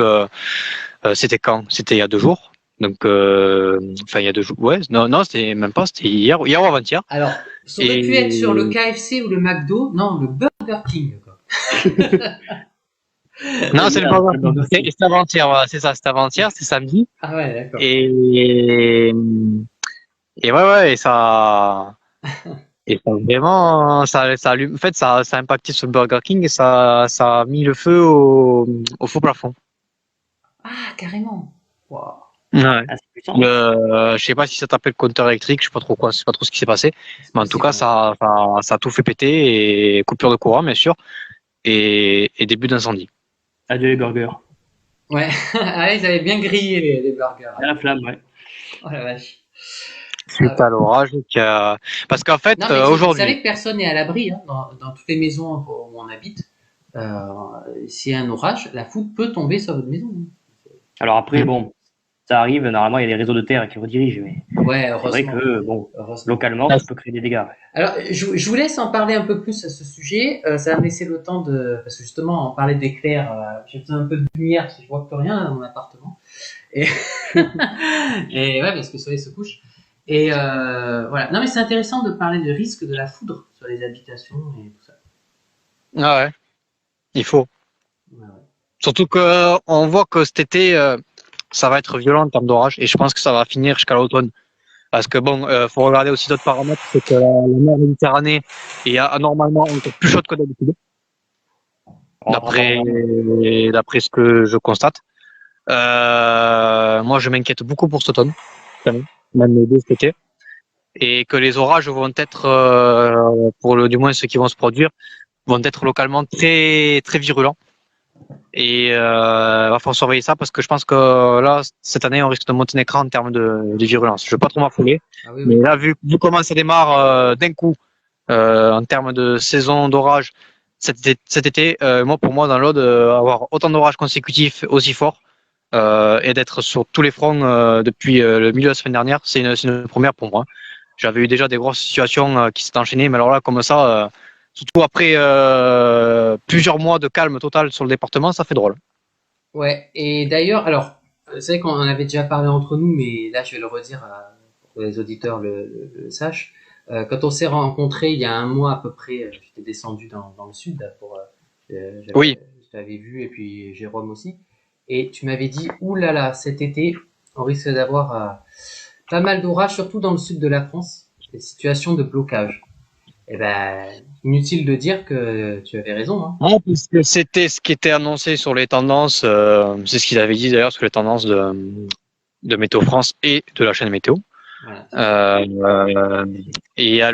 C'était quand? C'était il y a 2 jours. Donc, enfin il y a 2 jours. Ouais, non, c'était même pas. C'était hier ou avant-hier. Alors, ça aurait pu être sur le Et KFC ou le McDo. Non, le Burger King, quoi. non, c'est le Merde, Burger le King. Burger King. C'était avant-hier. Voilà, c'est ça. C'était avant-hier. C'était samedi. Ah ouais, d'accord. Et ouais, et ça vraiment, en fait, ça a impacté sur le Burger King et ça a mis le feu au faux plafond. Ah, carrément. Wow. Ouais. Ah, c'est puissant. Je sais pas si ça t'appelle le compteur électrique, je sais pas trop quoi, je sais pas trop ce qui s'est passé. C'est Mais en tout possible, cas, ouais. ça a tout fait péter et coupure de courant, bien sûr, et début d'incendie. Adieu les burgers. Ouais, ah, ils avaient bien grillé les burgers, À hein. la flamme, ouais. Oh la vache. Ah Suite ouais. à l'orage, parce qu'en fait, Non, mais vous savez aujourd'hui, que personne n'est à l'abri, hein, dans toutes les maisons où on habite. S'il y a un orage, la foudre peut tomber sur votre maison, hein. Alors après, bon, ça arrive, normalement, il y a les réseaux de terre qui redirigent. Mais Ouais, c'est vrai heureusement. que, bon, Heureusement. localement, ça peut créer des dégâts. Alors, je vous laisse en parler un peu plus à ce sujet. Ça va me laisser le temps de... Parce que justement, on parlait d'éclair. J'ai besoin un peu de lumière parce que je vois plus rien dans mon appartement. Et, et ouais, parce que le soleil se couche. Et voilà. Non, mais c'est intéressant de parler du risque de la foudre sur les habitations et tout ça. Ah ouais, il faut. Ouais, ouais. Surtout qu'on voit que cet été, ça va être violent en termes d'orage et je pense que ça va finir jusqu'à l'automne. Parce que bon, faut regarder aussi d'autres paramètres, c'est que la mer Méditerranée est anormalement encore plus chaude que d'habitude, d'après ce que je constate. Moi, je m'inquiète beaucoup pour cet automne, quand même dès cet été, et que les orages vont être, du moins ceux qui vont se produire, vont être localement très très virulents. Et va falloir surveiller ça parce que je pense que là, cette année, on risque de monter un écran en termes de virulence. Je ne veux pas trop m'affoler, Ah oui, mais oui. là, vu comment ça démarre d'un coup en termes de saison d'orage cet été, moi, pour moi, dans l'Aude, avoir autant d'orages consécutifs aussi forts et d'être sur tous les fronts depuis le milieu de la semaine dernière, c'est une première pour moi. J'avais eu déjà des grosses situations qui s'étaient enchaînées, mais alors là, comme ça, surtout après plusieurs mois de calme total sur le département, ça fait drôle. Ouais, et d'ailleurs, alors, c'est vrai qu'on en avait déjà parlé entre nous, mais là, je vais le redire pour que les auditeurs le sachent. Quand on s'est rencontrés il y a un mois à peu près, j'étais descendu dans le sud là, pour, Oui, je t'avais vu, et puis Jérôme aussi. Et tu m'avais dit, ouh là là, cet été, on risque d'avoir pas mal d'orages, surtout dans le sud de la France, des situations de blocage. Eh ben, inutile de dire que tu avais raison, hein. non, parce que c'était ce qui était annoncé sur les tendances, c'est ce qu'ils avaient dit d'ailleurs sur les tendances de Météo France et de la chaîne Météo. Voilà. Et il y a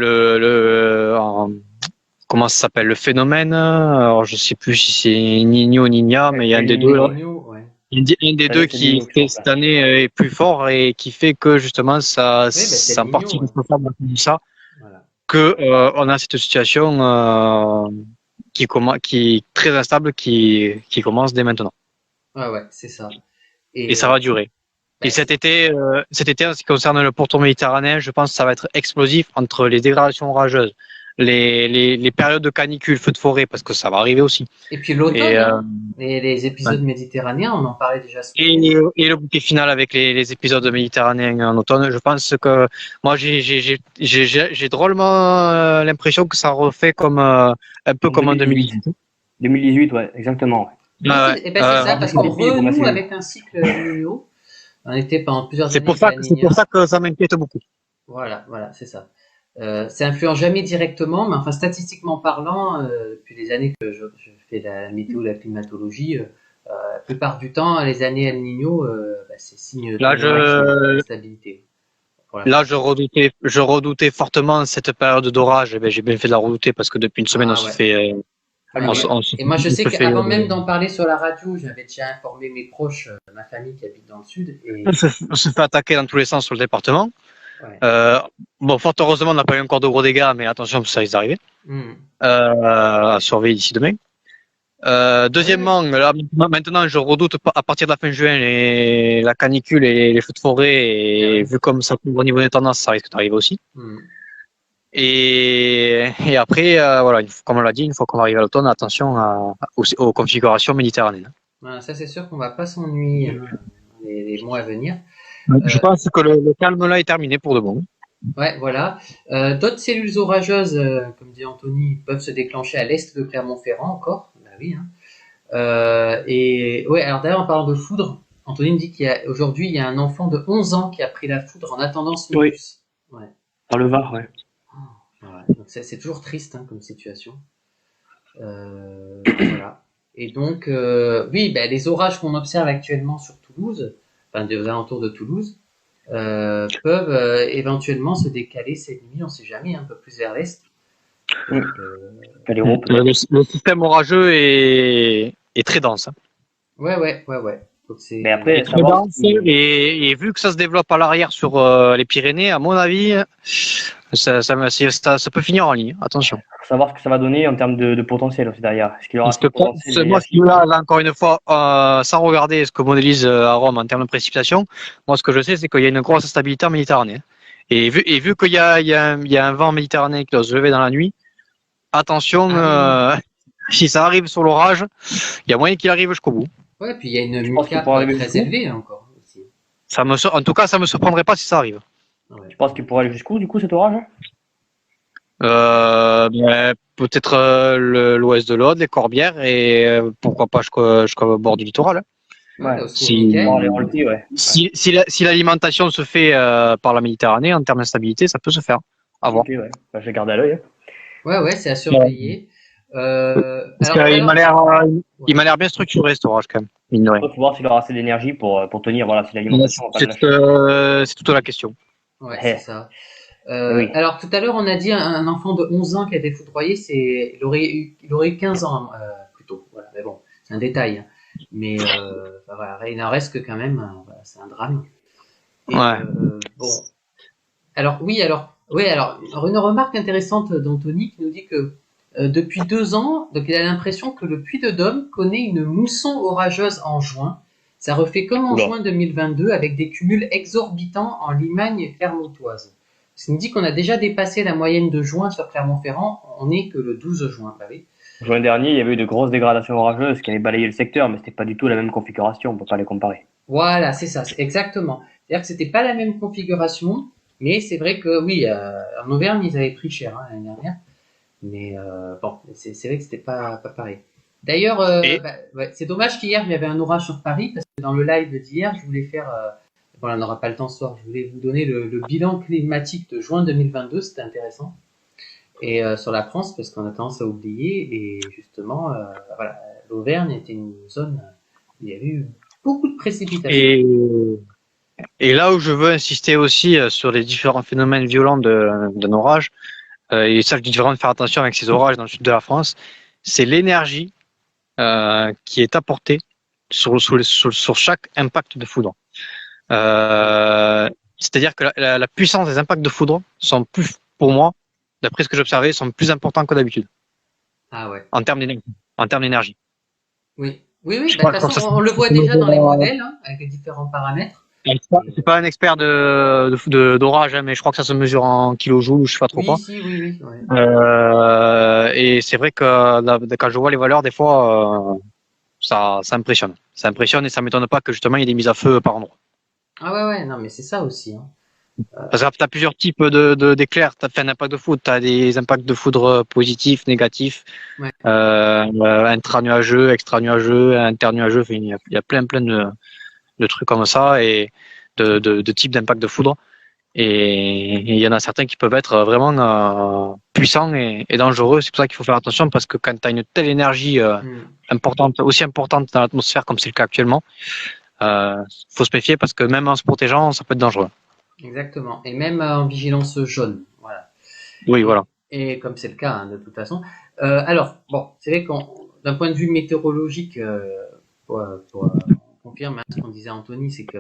comment ça s'appelle, le phénomène, alors je sais plus si c'est Niño ou Niña, mais il y a un des deux là. Ouais. Un des deux qui fait cette année est plus fort et qui fait que justement ça, Oui, bah, c'est ça le en partie Niño, ouais. responsable de ça, Voilà. que on a cette situation qui est très instable qui commence dès maintenant. Ouais, ouais, c'est ça. Et ça va durer. Bah, Et cet été, en ce qui concerne le pourtour méditerranéen, je pense que ça va être explosif entre les dégradations orageuses, les périodes de canicule, feux de forêt, parce que ça va arriver aussi. et puis l'automne, Et, hein, les ouais. épisodes méditerranéens, on en parlait déjà ce Et, week-end. et le bouquet final avec les épisodes méditerranéens en automne, je pense que moi j'ai drôlement l'impression que ça refait comme un peu comme en 2018. 2018, ouais, exactement. Oui, et ben c'est ça, parce qu'on renoue massivement. avec un cycle Niño. On était pendant plusieurs C'est années pour avec ça la que c'est pour Niña. ça que ça m'inquiète beaucoup. Voilà, c'est ça. Ça influence jamais directement, mais enfin statistiquement parlant, depuis les années que je fais la météo, la climatologie, la plupart du temps, les années El Niño, bah, c'est signe Là d'orage et je d'instabilité. Là, je redoutais fortement cette période d'orage. Eh ben, j'ai bien fait de la redouter parce que depuis une semaine, Ah ouais. Ah ouais. Et moi, je sais qu'avant même d'en parler sur la radio, j'avais déjà informé mes proches, ma famille qui habite dans le sud. Et on se fait attaquer dans tous les sens sur le département. ouais. Bon, fort heureusement, on n'a pas eu encore de gros dégâts, mais attention, ça risque d'arriver. À surveiller d'ici demain. Deuxièmement, Ouais. là, maintenant, je redoute à partir de la fin juin la canicule et les feux de forêt. Et Ouais. vu comme ça couvre au niveau des tendances, ça risque d'arriver aussi. Et après, voilà, comme on l'a dit, une fois qu'on va arriver à l'automne, attention aux configurations méditerranéennes. Voilà, ça, c'est sûr qu'on va pas s'ennuyer les mois à venir. Je pense que le calme là est terminé pour de bon. Ouais, voilà. D'autres cellules orageuses, comme dit Anthony, peuvent se déclencher à l'est de Clermont-Ferrand encore. Bah oui, hein. Et ouais, alors d'ailleurs, en parlant de foudre, Anthony me dit qu'aujourd'hui, il y a un enfant de 11 ans qui a pris la foudre en attendant ce minibus. Oui. Ouais. Dans le Var, ouais. Voilà. Donc c'est toujours triste hein, comme situation. Voilà. Et donc, oui, bah, les orages qu'on observe actuellement sur Toulouse, enfin aux alentours de Toulouse, peuvent éventuellement se décaler cette nuit, on ne sait jamais, un peu plus vers l'est. Donc, le système orageux est très dense. Hein. Ouais. Donc c'est Mais après, Très savoir dense, si, et vu que ça se développe à l'arrière sur les Pyrénées, à mon avis, ça peut finir en ligne. Attention. savoir ce que ça va donner en termes de potentiel aussi derrière. Est-ce qu'il aura Parce assez que de potentiel moi, d'énergie? là, encore une fois, sans regarder ce que modélise à Rome en termes de précipitation, moi, ce que je sais, c'est qu'il y a une grosse instabilité en Méditerranée. Et vu qu'il y a un vent méditerranéen qui doit se lever dans la nuit, attention, Ah oui. si ça arrive sur l'orage, il y a moyen qu'il arrive jusqu'au bout. Ouais, puis il y a une Tu penses qu'il MUCAP pourra arriver très jusqu'où? élevée là, encore aussi. En tout cas, ça me surprendrait pas si ça arrive. Tu Ouais. penses qu'il pourra aller jusqu'où, du coup, cet orage? Peut-être l'ouest de l'Aude, les Corbières, et pourquoi pas jusqu'au bord du littoral, hein. Ouais, Ouais. là où se trouve Si, Voir les Michael. remonter, ouais. si l'alimentation se fait par la Méditerranée, en termes d'instabilité, ça peut se faire. À voir. Ok, ouais. Bah, je vais garder à l'œil, hein. Ouais, ouais, c'est à Ouais. surveiller. Parce Alors, ouais. il m'a l'air bien structuré cet orage quand même, mine de rien. Il faut voir s'il aura assez d'énergie pour tenir, voilà, si l'alimentation va pas le lâcher. C'est toute la question. Ouais, c'est Eh, ça. oui. Alors tout à l'heure, on a dit un enfant de 11 ans qui a été foudroyé, il aurait eu 15 ans plutôt. Voilà, mais bon, c'est un détail, hein. Mais enfin, voilà, il en reste que quand même, voilà, c'est un drame. Et Ouais. bon, alors oui, alors une remarque intéressante d'Anthony qui nous dit que depuis 2 ans, donc il a l'impression que le Puy-de-Dôme connaît une mousson orageuse en juin. Ça refait comme en Oula. juin 2022 avec des cumuls exorbitants en Limagne clermontoise. Ce qui nous dit qu'on a déjà dépassé la moyenne de juin sur Clermont-Ferrand. On n'est que le 12 juin. Bah oui. Juin dernier, il y avait eu de grosses dégradations orageuses qui avaient balayé le secteur, mais c'était pas du tout la même configuration, on peut pas les comparer. Voilà, c'est ça, exactement. C'est-à-dire que c'était pas la même configuration, mais c'est vrai que oui, en Auvergne, ils avaient pris cher l'année dernière. Mais bon, c'est vrai que c'était pas pareil. D'ailleurs, Et, ouais, c'est dommage qu'hier il y avait un orage sur Paris parce que dans le live d'hier, je voulais faire, bon, on n'aura pas le temps ce soir, je voulais vous donner le bilan climatique de juin 2022, c'était intéressant. Et sur la France, parce qu'on a tendance à oublier, et justement, voilà, l'Auvergne était une zone où il y avait eu beaucoup de précipitations. et, et là où je veux insister aussi sur les différents phénomènes violents d'un orage, et ça je dis vraiment de faire attention avec ces orages dans le sud de la France, c'est l'énergie qui est apportée sur chaque impact de foudre. C'est-à-dire que la puissance des impacts de foudre sont plus, pour moi, d'après ce que j'observais, sont plus importants que d'habitude Ah ouais. en termes d'énergie. En termes d'énergie. Oui, oui, oui. Je Bah, de crois toute que façon, ça, on le voit déjà dans les modèles, hein, avec les différents paramètres. je suis pas un expert d'orage, hein, mais je crois que ça se mesure en kilojoules ou je sais pas trop Oui, quoi. si, oui, oui. Ouais. Et c'est vrai que là, quand je vois les valeurs, des fois, ça impressionne. Ça impressionne et ça m'étonne pas que justement il y ait des mises à feu par endroit. Ah ouais, ouais, non, mais c'est ça aussi, hein. Parce que tu as plusieurs types d'éclairs. Tu as fait un impact de foudre, tu as des impacts de foudre positifs, négatifs, Ouais. intra-nuageux, extra-nuageux, internuageux. Enfin, il y a plein de trucs comme ça et de types d'impact de foudre. Et il y en a certains qui peuvent être vraiment puissants et dangereux. C'est pour ça qu'il faut faire attention parce que quand tu as une telle énergie importante, aussi importante dans l'atmosphère comme c'est le cas actuellement, faut se méfier parce que même en se protégeant, ça peut être dangereux. Exactement. Et même en vigilance jaune. Voilà. Oui, Et, voilà. et comme c'est le cas, hein, de toute façon. Alors, bon, c'est vrai qu'on, d'un point de vue météorologique, on confirme, hein, ce qu'on disait Anthony, c'est que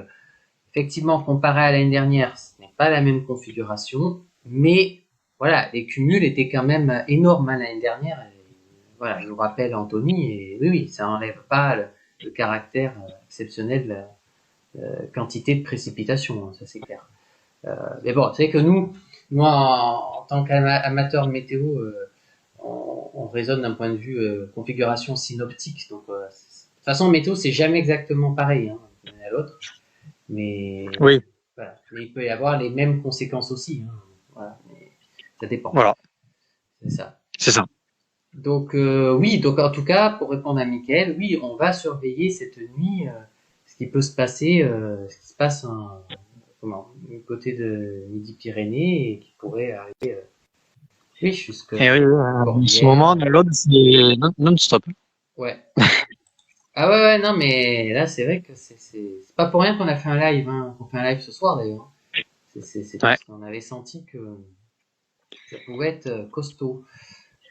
effectivement, comparé à l'année dernière, ce n'est pas la même configuration, mais voilà, les cumuls étaient quand même énormes, hein, l'année dernière. Et, voilà, je vous rappelle Anthony, et oui, oui, ça n'enlève pas le caractère exceptionnel de la quantité de précipitations, hein, ça c'est clair. Mais bon, c'est vrai que nous en tant qu'amateurs de météo, on raisonne d'un point de vue configuration synoptique. Donc, de toute façon, météo, c'est jamais exactement pareil, hein, d'une année à l'autre. Mais, Oui, voilà. Mais il peut y avoir les mêmes conséquences aussi, hein. Voilà. Mais ça dépend. voilà, C'est ça. c'est ça. Donc, oui, donc en tout cas, pour répondre à Mickaël, oui, on va surveiller cette nuit ce qui peut se passer, ce qui se passe du côté de Midi-Pyrénées et qui pourrait arriver oui, jusque Et oui, en ce Corbière. moment, dans l'Aude, c'est non-stop. Ouais. Ah ouais, ouais, non, mais là, c'est vrai que c'est pas pour rien qu'on a fait un live, hein, qu'on fait un live ce soir d'ailleurs. C'est Ouais. parce qu'on avait senti que ça pouvait être costaud.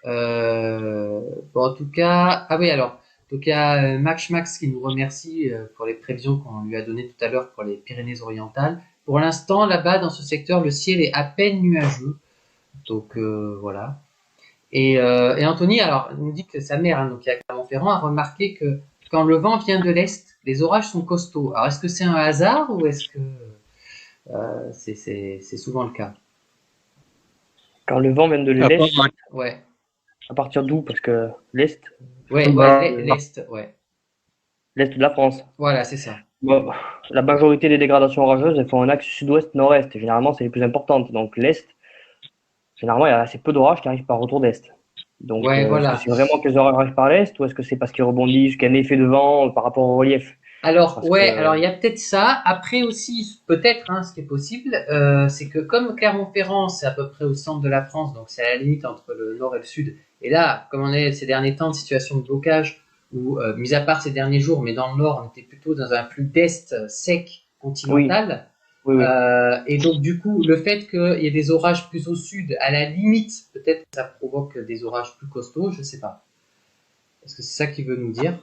Bon, en tout cas, ah oui, alors, Donc il y a Max qui nous remercie pour les prévisions qu'on lui a données tout à l'heure pour les Pyrénées-Orientales. Pour l'instant, là-bas, dans ce secteur, le ciel est à peine nuageux. Donc voilà. Et Anthony, alors, il nous dit que sa mère, hein, donc il y a Clermont-Ferrand, a remarqué que quand le vent vient de l'est, les orages sont costauds. Alors, est-ce que c'est un hasard ou est-ce que c'est souvent le cas? Quand le vent vient de Ah, l'est, Ouais, à partir d'où? Parce que l'est, ouais, l'est, ouais. l'est de la France. Voilà, c'est ça. Bon, la majorité des dégradations orageuses, elles font un axe sud-ouest-nord-est. Généralement, c'est les plus importantes. Donc l'est, généralement, il y a assez peu d'orages qui arrivent par retour d'est. Donc, Ouais, est-ce que voilà. c'est vraiment que les orages arrivent par l'est ou est-ce que c'est parce qu'ils rebondissent, qu'il y a un effet de vent par rapport au relief? Alors, Parce ouais, que, alors il y a peut-être ça. Après aussi, peut-être, hein, ce qui est possible, c'est que comme Clermont-Ferrand, c'est à peu près au centre de la France, donc c'est à la limite entre le nord et le sud. Et là, comme on est ces derniers temps de situation de blocage, où, mis à part ces derniers jours, mais dans le nord, on était plutôt dans un flux d'est sec oui, continental. oui, oui. Et donc, du coup, le fait qu'il y ait des orages plus au sud, à la limite, peut-être que ça provoque des orages plus costauds, je sais pas. Est-ce que c'est ça qu'il veut nous dire?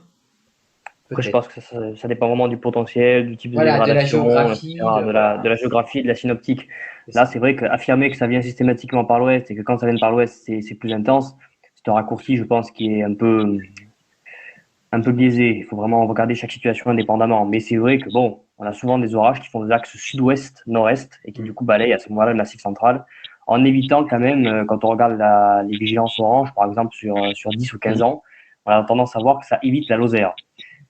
Après, je Peut-être. pense que ça dépend vraiment du potentiel, du type de Voilà, de la dégradation, géographie, etc., de voilà, la géographie, de la synoptique. c'est Là, ça. c'est vrai qu'affirmer que ça vient systématiquement par l'ouest et que quand ça vient par l'ouest, c'est plus intense, c'est un raccourci, je pense, qui est un peu biaisé. Il faut vraiment regarder chaque situation indépendamment. Mais c'est vrai que bon, on a souvent des orages qui font des axes sud-ouest, nord-est et qui du coup balayent à ce moment-là le massif central, en évitant quand même, quand on regarde les vigilances orange, par exemple sur 10 ou 15 Mm. ans, on a tendance à voir que ça évite la Lozère.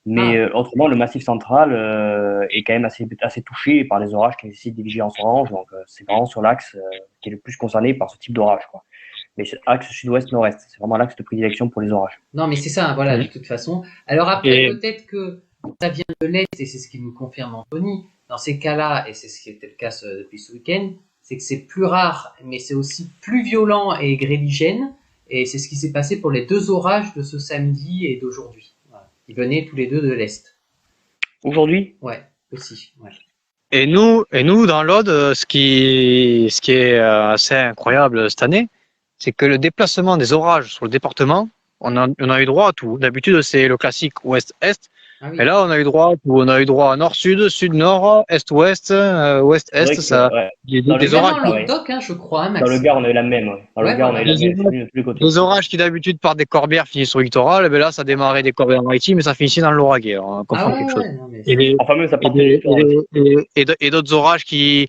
Mais Ah, autrement, le massif central est quand même assez touché par les orages qui nécessitent des vigilances orange. Donc, c'est vraiment sur l'axe qui est le plus concerné par ce type d'orage, quoi. Mais c'est axe sud-ouest-nord-est, c'est vraiment l'axe de prédilection pour les orages. non, mais c'est ça, hein, voilà, de Mhm. toute façon. Alors après, Et peut-être que ça vient de l'Est, et c'est ce qui nous confirme Anthony, dans ces cas-là, et c'est ce qui était le cas depuis ce week-end, c'est que c'est plus rare, mais c'est aussi plus violent et gréligène, et c'est ce qui s'est passé pour les deux orages de ce samedi et d'aujourd'hui. Voilà. Ils venaient tous les deux de l'Est. Aujourd'hui, Ouais, aussi, ouais. nous, dans l'Aude, ce qui est assez incroyable cette année, c'est que le déplacement des orages sur le département, on a eu droit à tout. D'habitude, c'est le classique ouest-est. Ah Et oui. là, on a eu droit à nord-sud, sud-nord, est-ouest, c'est ouest-est, vrai que ça, ouais, dans le Mais des même Gard, orages. en c'est pareil. Languedoc, hein, je crois, hein, Dans le Maxime. Gard, on a eu la même. Ouais. Dans le Ouais, Gard, on a eu voilà. la Des même. C'est orages, venu de tous les côtés. des orages qui d'habitude partent des Corbières finissent sur le littoral, et bien là, ça démarrait des Corbières maritimes et ça finissait dans le Lauragais. Alors, on Ah comprend ouais, quelque chose. ouais, non, mais Et, c'est... des- Enfin, même, ça et, partait du des- et, littoral aussi. et d'autres orages qui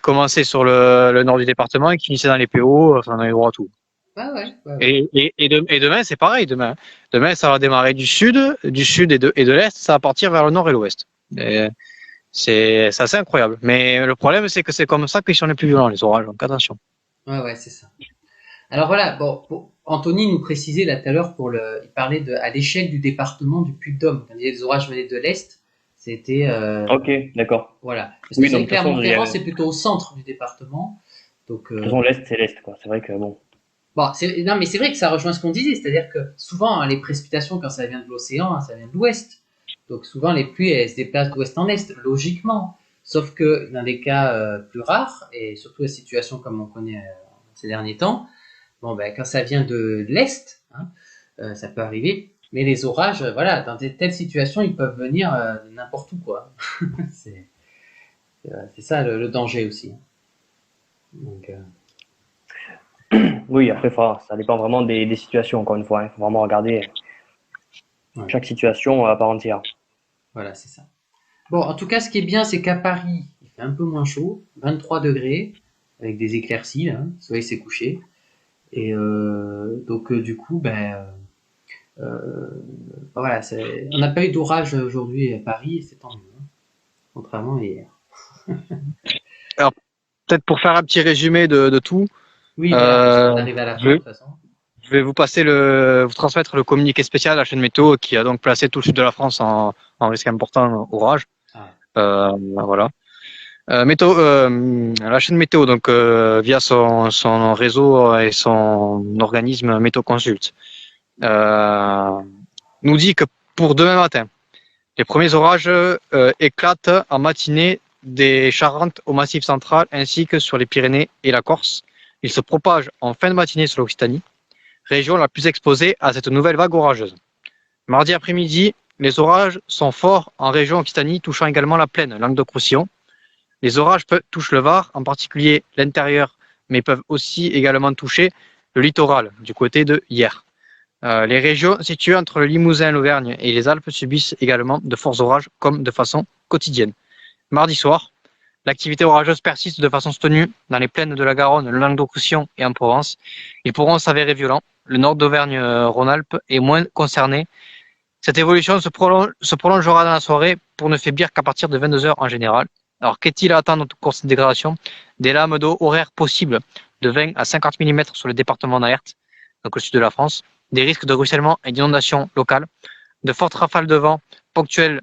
commençaient sur le nord du département et qui finissaient dans les PO, enfin, on a eu droit à tout. Ah ouais, ouais, ouais. Et demain, c'est pareil. Demain, ça va démarrer du sud et de l'est, ça va partir vers le nord et l'ouest. Et c'est assez incroyable. Mais le problème, c'est que c'est comme ça qu'ils sont les plus violents, les orages. Donc attention. Ouais, ouais, c'est ça. Alors voilà, bon, Anthony nous précisait là tout à l'heure il parlait à l'échelle du département du Puy-de-Dôme. Quand il disait les orages venaient de l'est, c'était Ok, d'accord. voilà. Parce que Oui, c'est donc vrai de que toute façon, Clermont-Ferrand, c'est plutôt au centre du département. Donc de toute façon, l'Est, c'est l'Est, quoi. C'est vrai que bon. bon, non, mais c'est vrai que ça rejoint ce qu'on disait, c'est-à-dire que souvent hein, les précipitations quand ça vient de l'océan, hein, ça vient de l'ouest. Donc souvent les pluies elles se déplacent d'ouest en est, logiquement. Sauf que dans des cas plus rares et surtout la situation comme on connaît ces derniers temps. Bon, ben, quand ça vient de l'Est, hein, ça peut arriver. Mais les orages, voilà, dans telles situations, ils peuvent venir de n'importe où, quoi. c'est c'est ça le danger aussi. Donc, Oui, après, ça dépend vraiment des situations, encore une fois. Hein. Il faut vraiment regarder ouais, chaque situation à part entière. voilà, c'est ça. Bon, en tout cas, ce qui est bien, c'est qu'à Paris, il fait un peu moins chaud, 23 degrés, avec des éclaircies, là, le soleil s'est couché. Et donc, du coup, ben, voilà, on n'a pas eu d'orage aujourd'hui à Paris, et c'est tant mieux, hein, contrairement à hier. Alors, peut-être pour faire un petit résumé de tout, Oui, voilà, parce qu'on euh, arrive à la je, fin, de toute façon. je vais vous transmettre le communiqué spécial à la chaîne météo qui a donc placé tout le sud de la France en risque important orage. Ah, Voilà. La chaîne météo, donc via son réseau et son organisme Météoconsult, nous dit que pour demain matin, les premiers orages éclatent en matinée des Charentes au Massif central ainsi que sur les Pyrénées et la Corse. Ils se propagent en fin de matinée sur l'Occitanie, région la plus exposée à cette nouvelle vague orageuse. Mardi après-midi, les orages sont forts en région Occitanie, touchant également la plaine, Languedoc-Roussillon. Les orages touchent le Var, en particulier l'intérieur, mais peuvent aussi également toucher le littoral, du côté de Hyères. Les régions situées entre le Limousin, l'Auvergne et les Alpes subissent également de forts orages, comme de façon quotidienne. Mardi soir, l'activité orageuse persiste de façon soutenue dans les plaines de la Garonne, le Languedoc-Roussillon et en Provence. Ils pourront s'avérer violents. Le nord d'Auvergne-Rhône-Alpes est moins concerné. Cette évolution se prolongera dans la soirée pour ne faiblir qu'à partir de 22 h en général. Alors, qu'est-il à attendre au cours de cette dégradation? Des lames d'eau horaires possibles de 20 à 50 mm sur le département d'Aert, donc au sud de la France. Des risques de ruissellement et d'inondation locales. De fortes rafales de vent ponctuellement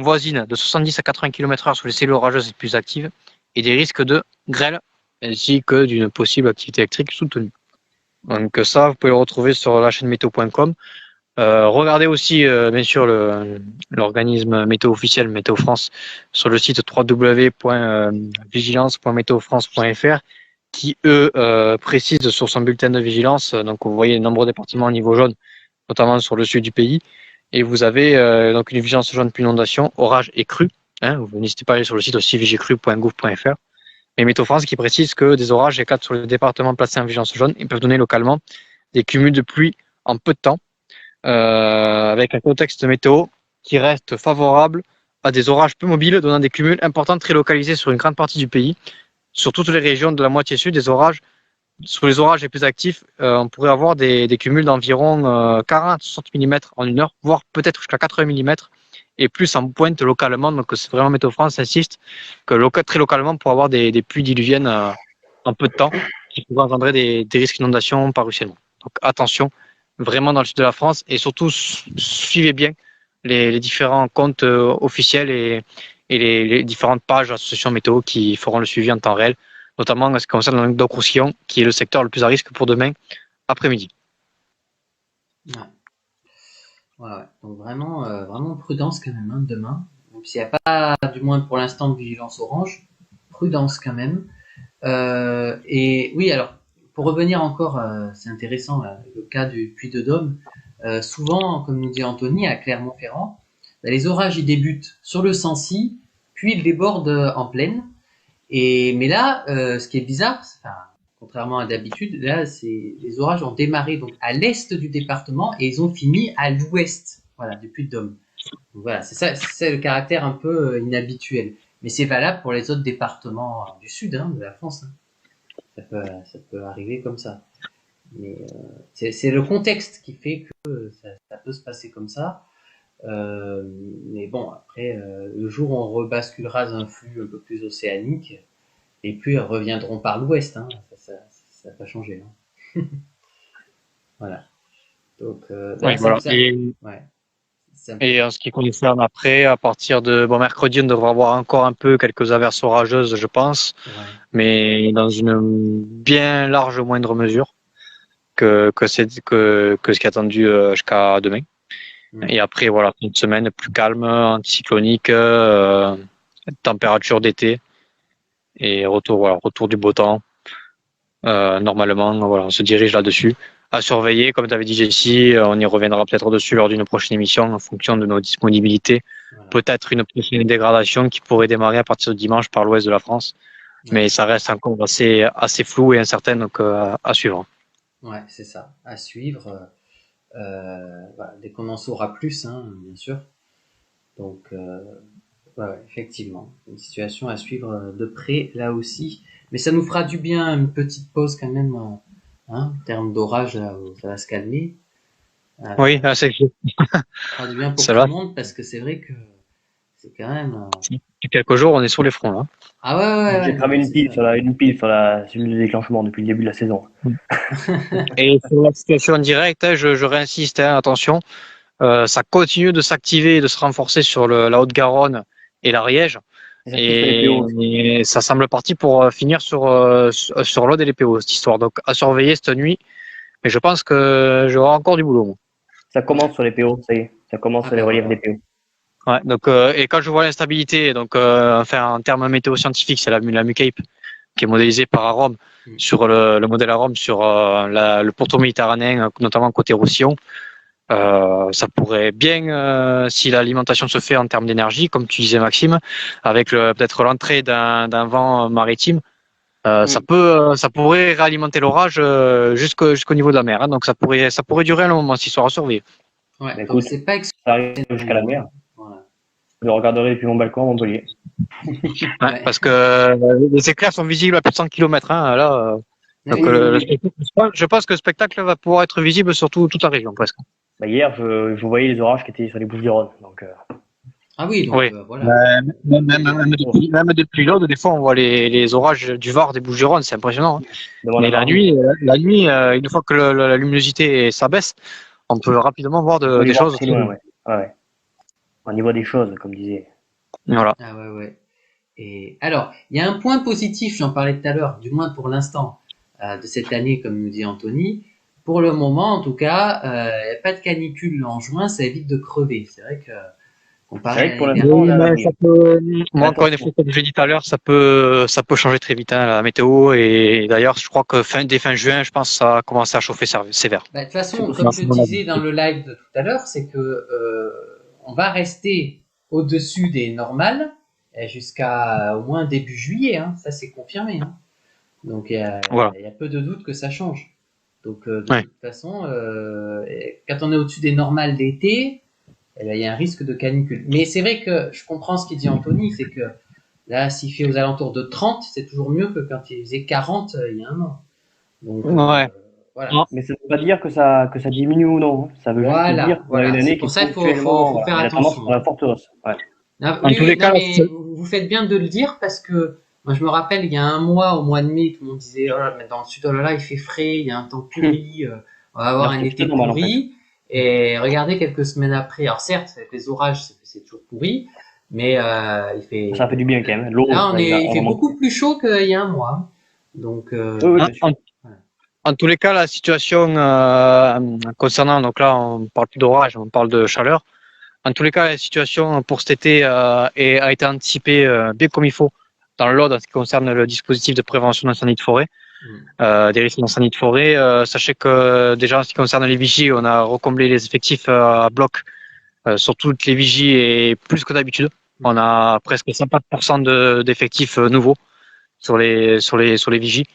voisines de 70 à 80 km/h sur les cellules orageuses les plus actives. Et des risques de grêle ainsi que d'une possible activité électrique soutenue. Donc ça, vous pouvez le retrouver sur la chaîne météo.com. Regardez aussi, bien sûr, l'organisme météo officiel Météo France sur le site www.vigilance.météofrance.fr qui, eux, précisent sur son bulletin de vigilance. Donc, vous voyez les nombreux départements au niveau jaune, notamment sur le sud du pays. Et vous avez donc une vigilance jaune pour inondation, orage et crue. Vous n'hésitez pas à aller sur le site aussi vigicru.gouv.fr. Et Météo France qui précise que des orages éclatent sur les départements placés en vigilance jaune et peuvent donner localement des cumuls de pluie en peu de temps. Avec un contexte météo qui reste favorable à des orages peu mobiles, donnant des cumuls importants très localisés sur une grande partie du pays. Sur toutes les régions de la moitié sud, sur les orages les plus actifs, on pourrait avoir des cumuls d'environ 40-60 mm en une heure, voire peut-être jusqu'à 80 mm, et plus en pointe localement. Donc c'est vraiment Météo France insiste que très localement pour avoir des pluies diluviennes en peu de temps, qui pourraient engendrer des risques d'inondation par ruissellement. Donc attention, vraiment dans le sud de la France, et surtout suivez bien les différents comptes officiels et les différentes pages d'associations météo qui feront le suivi en temps réel, notamment en ce qui concerne le Languedoc-Roussillon, qui est le secteur le plus à risque pour demain après-midi. Ouais. Ouais. Donc vraiment prudence quand même demain. Même s'il n'y a pas, du moins pour l'instant, de vigilance orange, prudence quand même. Et oui, alors, pour revenir encore, c'est intéressant, là, le cas du Puy-de-Dôme. Souvent, comme nous dit Anthony, à Clermont-Ferrand, les orages ils débutent sur le Sancy, puis ils débordent en plaine. Mais là, ce qui est bizarre, contrairement à d'habitude, là, les orages ont démarré donc à l'est du département et ils ont fini à l'ouest, voilà, du Puy-de-Dôme. Donc voilà, c'est le caractère un peu inhabituel. Mais c'est valable pour les autres départements du sud de la France. Ça peut arriver comme ça. Mais c'est le contexte qui fait que ça peut se passer comme ça. Mais bon, après, le jour où on rebasculera dans un flux un peu plus océanique, les pluies reviendront par l'ouest. Ça va changer. Voilà. Donc, oui, voilà. Et en ce qui concerne après, à partir de mercredi, on devra avoir encore un peu quelques averses orageuses, je pense, mais dans une bien large moindre mesure que ce qui est attendu jusqu'à demain. Et après, voilà, une semaine plus calme, anticyclonique, température d'été et retour du beau temps. Normalement, voilà, on se dirige là-dessus. À surveiller, comme tu avais dit Jessie, on y reviendra peut-être dessus lors d'une prochaine émission en fonction de nos disponibilités. Voilà. Peut-être une prochaine dégradation qui pourrait démarrer à partir de dimanche par l'ouest de la France. Mais ça reste encore assez flou et incertain, donc à suivre. Ouais, c'est ça, à suivre. Voilà, dès qu'on en saura plus, bien sûr. Donc, effectivement, une situation à suivre de près là aussi. Mais ça nous fera du bien, une petite pause quand même, en termes d'orage, là où ça va se calmer. Oui, c'est ça fera du bien pour tout le monde, parce que c'est vrai que c'est quand même... Depuis quelques jours, on est sur les fronts. Là. Ah ouais. J'ai cramé une pile sur la cellule de déclenchement depuis le début de la saison. Et sur la situation en direct, je réinsiste, attention, ça continue de s'activer et de se renforcer sur la Haute-Garonne et l'Ariège. Et ça semble parti pour finir sur l'Aude et les PO, cette histoire. Donc à surveiller cette nuit. Mais je pense que j'aurai encore du boulot. Moi. Ça commence sur les PO, ça y est. Ça commence sur les reliefs des PO. Ouais, donc, et quand je vois l'instabilité, donc en termes météo scientifiques, c'est la MUCAPE qui est modélisée par Arome sur le modèle Arome sur le pourtour méditerranéen, notamment côté Roussillon. Ça pourrait bien, si l'alimentation se fait en termes d'énergie, comme tu disais Maxime, avec peut-être l'entrée d'un vent maritime, ça pourrait réalimenter l'orage jusqu'au niveau de la mer. Hein. Donc ça pourrait durer un long moment s'il sera surveillé. Ouais, donc Écoute, c'est pas ça arrive jusqu'à la mer. Voilà. Je regarderai depuis mon balcon à Montpellier. Ouais. Parce que les éclairs sont visibles à plus de 100 km. Hein, là, donc, je pense que le spectacle va pouvoir être visible sur toute la région presque. Bah, hier, je voyais les orages qui étaient sur les Bouches-du-Rhône. Donc, Ah oui, donc oui. voilà. Même depuis l'Aude, des fois, on voit les orages du Var, des Bouches-du-Rhône, c'est impressionnant. Hein. Mais la nuit, une fois que la luminosité s'abaisse, on peut rapidement voir des choses. Très loin, ouais. Au niveau des choses, comme disait. Voilà. Ah ouais. Et alors, il y a un point positif, j'en parlais tout à l'heure, du moins pour l'instant, de cette année, comme nous dit Anthony. Pour le moment, en tout cas, il n'y a pas de canicule en juin, ça évite de crever. C'est vrai que comparé à Pour l'année l'instant, dernière. Moi, encore une fois, comme je l'ai dit tout à l'heure, ça peut changer très vite, hein, la météo. Et d'ailleurs, je crois que dès fin juin, je pense que ça va commencer à chauffer sévère. Bah, de toute façon, comme je disais dans le live de tout à l'heure, c'est que on va rester au-dessus des normales jusqu'à au moins début juillet. Hein. Ça, c'est confirmé. Hein. Donc, il y a peu de doute que ça change. Donc, de toute façon, quand on est au-dessus des normales d'été, il y a un risque de canicule. Mais c'est vrai que je comprends ce qu'il dit Anthony, c'est que là, s'il fait aux alentours de 30, c'est toujours mieux que quand il faisait 40 il y a un an. Donc, voilà. Mais ça ne veut pas dire que ça diminue ou non. Ça veut juste dire qu'on a une année qui pour ça qu'il faut faire attention. La forte hausse. Ouais. En tous les cas, vous faites bien de le dire parce que moi je me rappelle il y a un mois, au mois de mai, tout le monde disait oh là, mais dans le sud, oh là là, il fait frais, il y a un temps pourri, on va avoir un été pourri. En fait. Et regardez quelques semaines après, alors certes, avec les orages, c'est toujours pourri, mais il fait. Ça fait du bien quand même. Là, il fait beaucoup plus chaud qu'il y a un mois. Donc. En tous les cas, la situation concernant, donc là, on parle plus d'orage, on parle de chaleur. En tous les cas, la situation pour cet été a été anticipée bien comme il faut dans le lot en ce qui concerne le dispositif de prévention d'incendie de forêt, des risques d'incendie de forêt. Sachez que déjà en ce qui concerne les vigies, on a recomblé les effectifs à bloc sur toutes les vigies et plus que d'habitude. On a presque 50% d'effectifs nouveaux sur les vigies,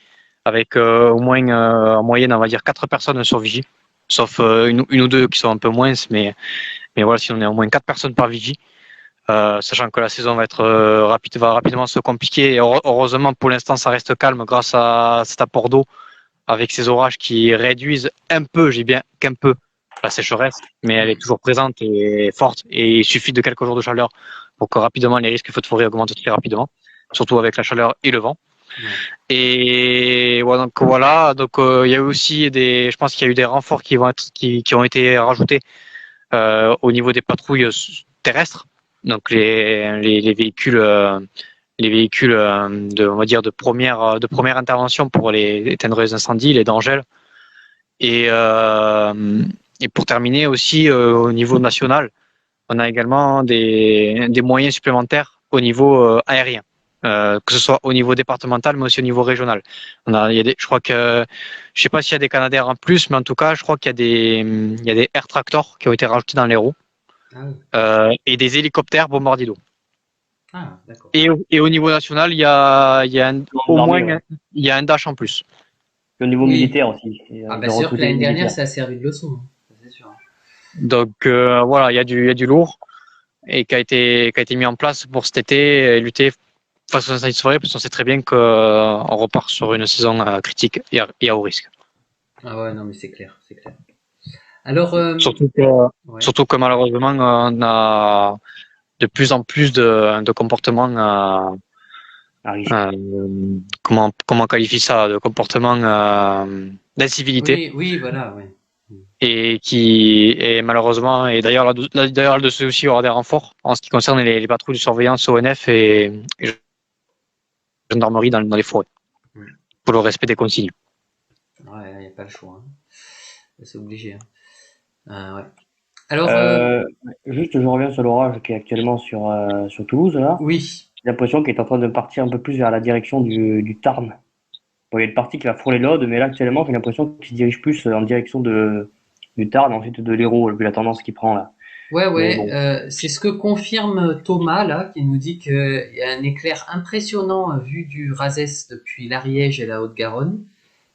avec au moins en moyenne, on va dire 4 personnes sur vigie, sauf une ou deux qui sont un peu moins, mais voilà, si on est au moins 4 personnes par vigie, sachant que la saison va rapidement se compliquer. Et heureusement, pour l'instant, ça reste calme grâce à cet apport d'eau avec ces orages qui réduisent un peu, j'ai bien qu'un peu, la sécheresse, mais elle est toujours présente et forte. Et il suffit de quelques jours de chaleur pour que rapidement les risques de feux de forêt augmentent très rapidement, surtout avec la chaleur et le vent. Et voilà, donc il y a aussi je pense qu'il y a eu des renforts qui ont été rajoutés au niveau des patrouilles terrestres, donc les véhicules on va dire de première intervention pour éteindre les incendies, les dangers. Et pour terminer aussi au niveau national, on a également des moyens supplémentaires au niveau aérien. Que ce soit au niveau départemental, mais aussi au niveau régional. Je crois que, je sais pas s'il y a des Canadair en plus, mais en tout cas, je crois qu'il y a des Air Tractor qui ont été rajoutés dans les roues et des hélicoptères bombardiers d'eau. Ah, d'accord. Et au niveau national, il y a un Dash en plus. Au niveau militaire aussi. C'est sûr que l'année dernière, ça a servi de leçon. C'est sûr. Donc voilà, il y a du lourd et qui a été mis en place pour cet été et lutter face aux incendies de forêt, parce qu'on sait très bien qu'on repart sur une saison critique et à haut risque. Ah ouais, non, mais c'est clair. Alors, surtout que malheureusement, on a de plus en plus de comportements, comment on qualifie ça, de comportements d'incivilité. Oui, voilà, oui. Et malheureusement, et d'ailleurs là-dessus aussi, il y aura des renforts en ce qui concerne les patrouilles de surveillance ONF et gendarmerie dans les forêts, pour le respect des consignes. Ouais, il n'y a pas le choix. Hein. C'est obligé. Hein. Ouais. Alors, juste, je reviens sur l'orage qui est actuellement sur Toulouse, là. Oui. J'ai l'impression qu'il est en train de partir un peu plus vers la direction du Tarn. Bon, il y a une partie qui va frôler l'Aude, mais là, actuellement, j'ai l'impression qu'il se dirige plus en direction de du Tarn, ensuite de l'Hérault, vu la tendance qu'il prend là. Ouais, Mais ouais, bon, c'est ce que confirme Thomas là, qui nous dit qu'il y a un éclair impressionnant vu du Razès depuis l'Ariège et la Haute-Garonne,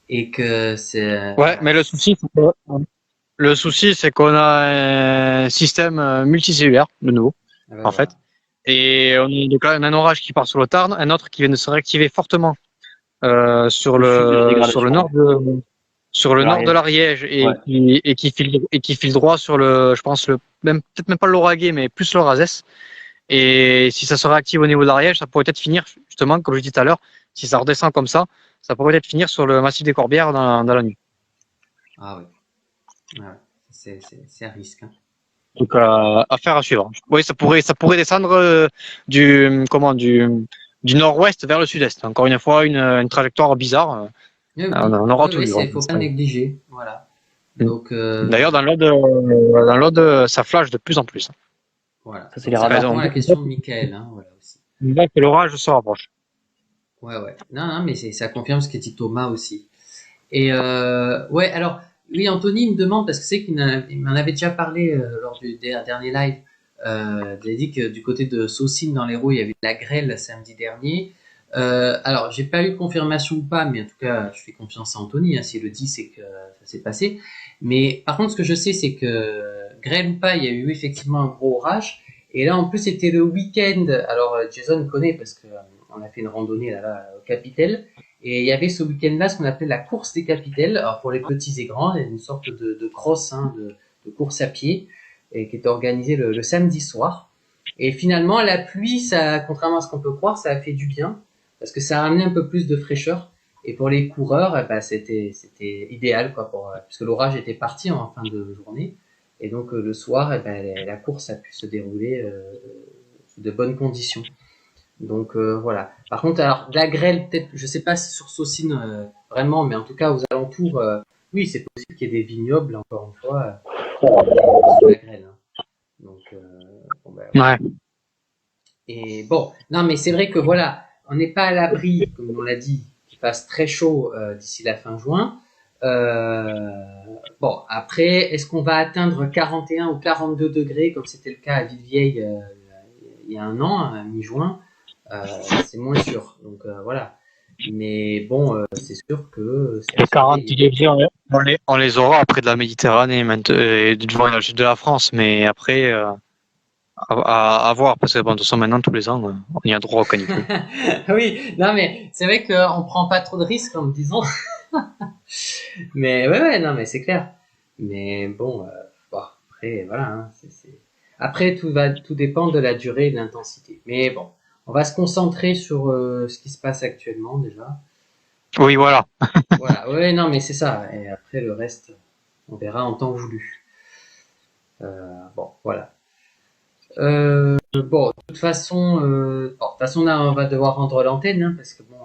et que c'est Ouais, voilà. mais le souci, c'est qu'on a un système multicellulaire, de nouveau, Ah ben en fait. voilà. Et donc là, on a un orage qui part sur le Tarn, un autre qui vient de se réactiver fortement sur au sud de la le dégradation, nord de de l'Ariège. l'Ariège Ouais. et qui file droit sur je pense même peut-être même pas le Lauragais, mais plus le Razès. Et si ça se réactive au niveau de l'Ariège, ça pourrait peut-être finir justement, comme je disais tout à l'heure, si ça redescend comme ça pourrait peut-être finir sur le massif des Corbières dans la nuit. Ah oui. Ah ouais. C'est à risque, hein. Donc affaire à suivre. Oui, ça pourrait descendre du nord-ouest vers le sud-est. Encore une fois, une trajectoire bizarre. Oui, On oui, aura oui, tout oui, vu. Hein. faut pas négliger. Voilà. Mm. Donc D'ailleurs, dans l'Aude, ça flash de plus en plus. voilà. Ça, c'est Donc les ça radars. répond On à la voit question de Michael, hein, voilà aussi. que l'orage se rapproche. Ouais, ouais. Non, non, mais ça confirme ce qu'a dit Thomas aussi. Et ouais, alors oui, Anthony me demande parce que c'est qu'il m'en avait déjà parlé lors du dernier live. Il a dit que du côté de Saucines dans l'Hérault, il y avait de la grêle samedi dernier. Alors, j'ai pas eu confirmation ou pas, mais en tout cas, je fais confiance à Anthony. Hein, s'il le dit, c'est que ça s'est passé. Mais par contre, ce que je sais, c'est que grêle ou pas, il y a eu effectivement un gros orage. Et là, en plus, c'était le week-end. Alors, Jason connaît parce que on a fait une randonnée là au Capitel. Et il y avait ce week-end-là ce qu'on appelait la course des capitelles. Alors pour les petits et grands, il y a une sorte de cross, hein, de course à pied, et qui était organisée le samedi soir. Et finalement, la pluie, ça, contrairement à ce qu'on peut croire, ça a fait du bien, parce que ça a amené un peu plus de fraîcheur. Et pour les coureurs, eh ben, c'était idéal, quoi, puisque l'orage était parti en fin de journée. Et donc le soir, eh ben, la course a pu se dérouler sous de bonnes conditions. Donc voilà. Par contre, alors de la grêle, peut-être, je sais pas si sur Saucines vraiment, mais en tout cas aux alentours, oui, c'est possible qu'il y ait des vignobles, encore une fois, sous la grêle, hein. Donc bon, ben, voilà. Ouais. Et bon, non, mais c'est vrai que voilà, on n'est pas à l'abri, comme on l'a dit, qu'il fasse très chaud d'ici la fin juin. Euh, bon, après, est-ce qu'on va atteindre 41 ou 42 degrés comme c'était le cas à Villevieille il y a un an, à mi-juin? C'est moins sûr. Donc voilà. Mais bon, c'est sûr que c'est à Les 40 surveiller. degrés, on les aura après de la Méditerranée et devant le sud de la France, mais après, à voir, parce que bon, de toute façon, maintenant, tous les ans, on y a droit aux canicules. Oui, non mais c'est vrai qu'on prend pas trop de risques en me disant. Mais ouais, ouais, non mais c'est clair. Mais bon, bon, après voilà. Hein, après tout dépend de la durée et de l'intensité. Mais bon, on va se concentrer sur ce qui se passe actuellement déjà. Oui, voilà. Voilà. Ouais, non mais c'est ça. Et après le reste, on verra en temps voulu. Bon, voilà. Bon, de toute façon, là, on va devoir rendre l'antenne, hein, parce que bon.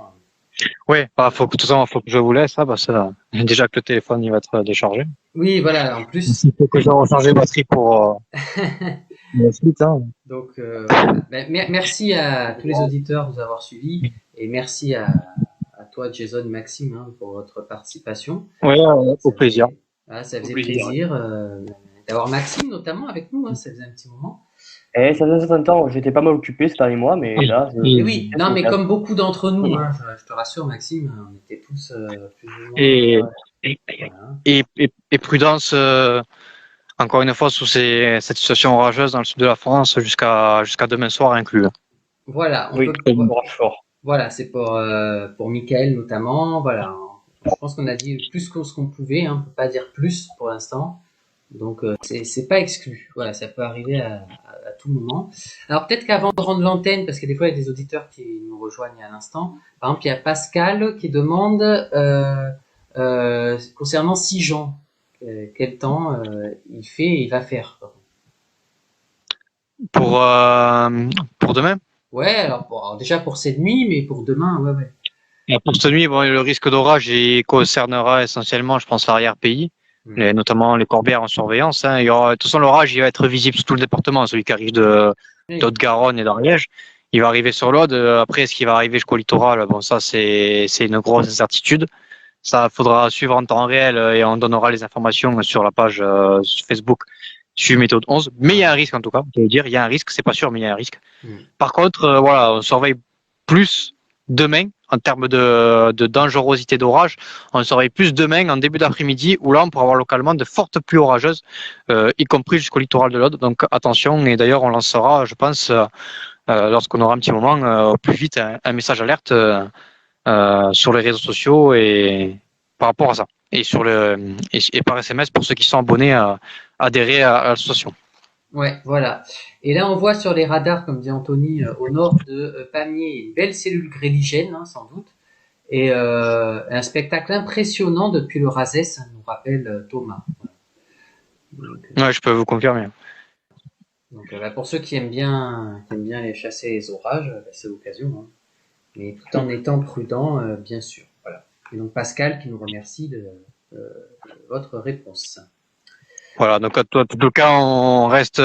Oui, bah, de toute façon, faut que je vous laisse, hein, parce que déjà que le téléphone, il va être déchargé. Oui, voilà, en plus. Il faut que je recharge les batteries pour la suite, hein. Donc voilà. Ben, merci à tous les auditeurs de nous avoir suivis et merci à toi, Jason, Maxime, hein, pour votre participation. Oui, au Ça plaisir. faisait, voilà, ça Au faisait plaisir. plaisir d'avoir Maxime notamment avec nous. Hein, ça faisait un petit moment. Et ça faisait un certain temps, j'étais pas mal occupé ces derniers mois, mais là, Et je oui, tiens non, sur mais l'occasion. comme beaucoup d'entre nous, hein, je te rassure, Maxime, on était tous plus ou moins. Et, et, Voilà. et prudence, encore une fois, sous cette situation orageuse dans le sud de la France jusqu'à demain soir inclus. Voilà, on Oui, peut. orage fort. Voilà, c'est pour Michael notamment. Voilà, je pense qu'on a dit plus que ce qu'on pouvait. Hein, on peut pas dire plus pour l'instant. Donc c'est pas exclu. Voilà, ça peut arriver à tout moment. Alors peut-être qu'avant de rendre l'antenne, parce que des fois il y a des auditeurs qui nous rejoignent à l'instant. Par exemple, il y a Pascal qui demande concernant Sijan, quel temps il fait et il va faire. Pour demain. Ouais, alors déjà pour cette nuit, mais pour demain, ouais, ouais. Et pour cette nuit, bon, le risque d'orage il concernera essentiellement, je pense, l'arrière-pays, Hmm. notamment les Corbières en surveillance. Hein. Il y aura, de toute façon, l'orage il va être visible sur tout le département, celui qui arrive Oui. d'Haute-Garonne et d'Ariège. Il va arriver sur l'Aude. Après, est-ce qu'il va arriver jusqu'au littoral? Bon, ça, c'est une grosse incertitude. Ça faudra suivre en temps réel et on donnera les informations sur la page Facebook sur Météo 11. Mais il y a un risque en tout cas. Je veux dire, il y a un risque, c'est pas sûr, mais il y a un risque. Par contre, voilà, on surveille plus demain en termes de dangerosité d'orage. On surveille plus demain en début d'après-midi où là, on pourra avoir localement de fortes pluies orageuses, y compris jusqu'au littoral de l'Aude. Donc attention. Et d'ailleurs, on lancera, je pense, lorsqu'on aura un petit moment, au plus vite, un message alerte sur les réseaux sociaux et par rapport à ça. Et et par SMS pour ceux qui sont abonnés à adhérer à l'association. Ouais, voilà. Et là, on voit sur les radars, comme dit Anthony, au nord de Pamiers, une belle cellule gréligène, hein, sans doute, et un spectacle impressionnant depuis le Razès, ça nous rappelle Thomas. Donc, ouais, je peux vous confirmer. Donc, pour ceux qui aiment bien les chasser les orages, c'est l'occasion, hein. Mais tout en étant prudent, bien sûr. Voilà. Et donc Pascal qui nous remercie de votre réponse. Voilà, donc en tout cas, on reste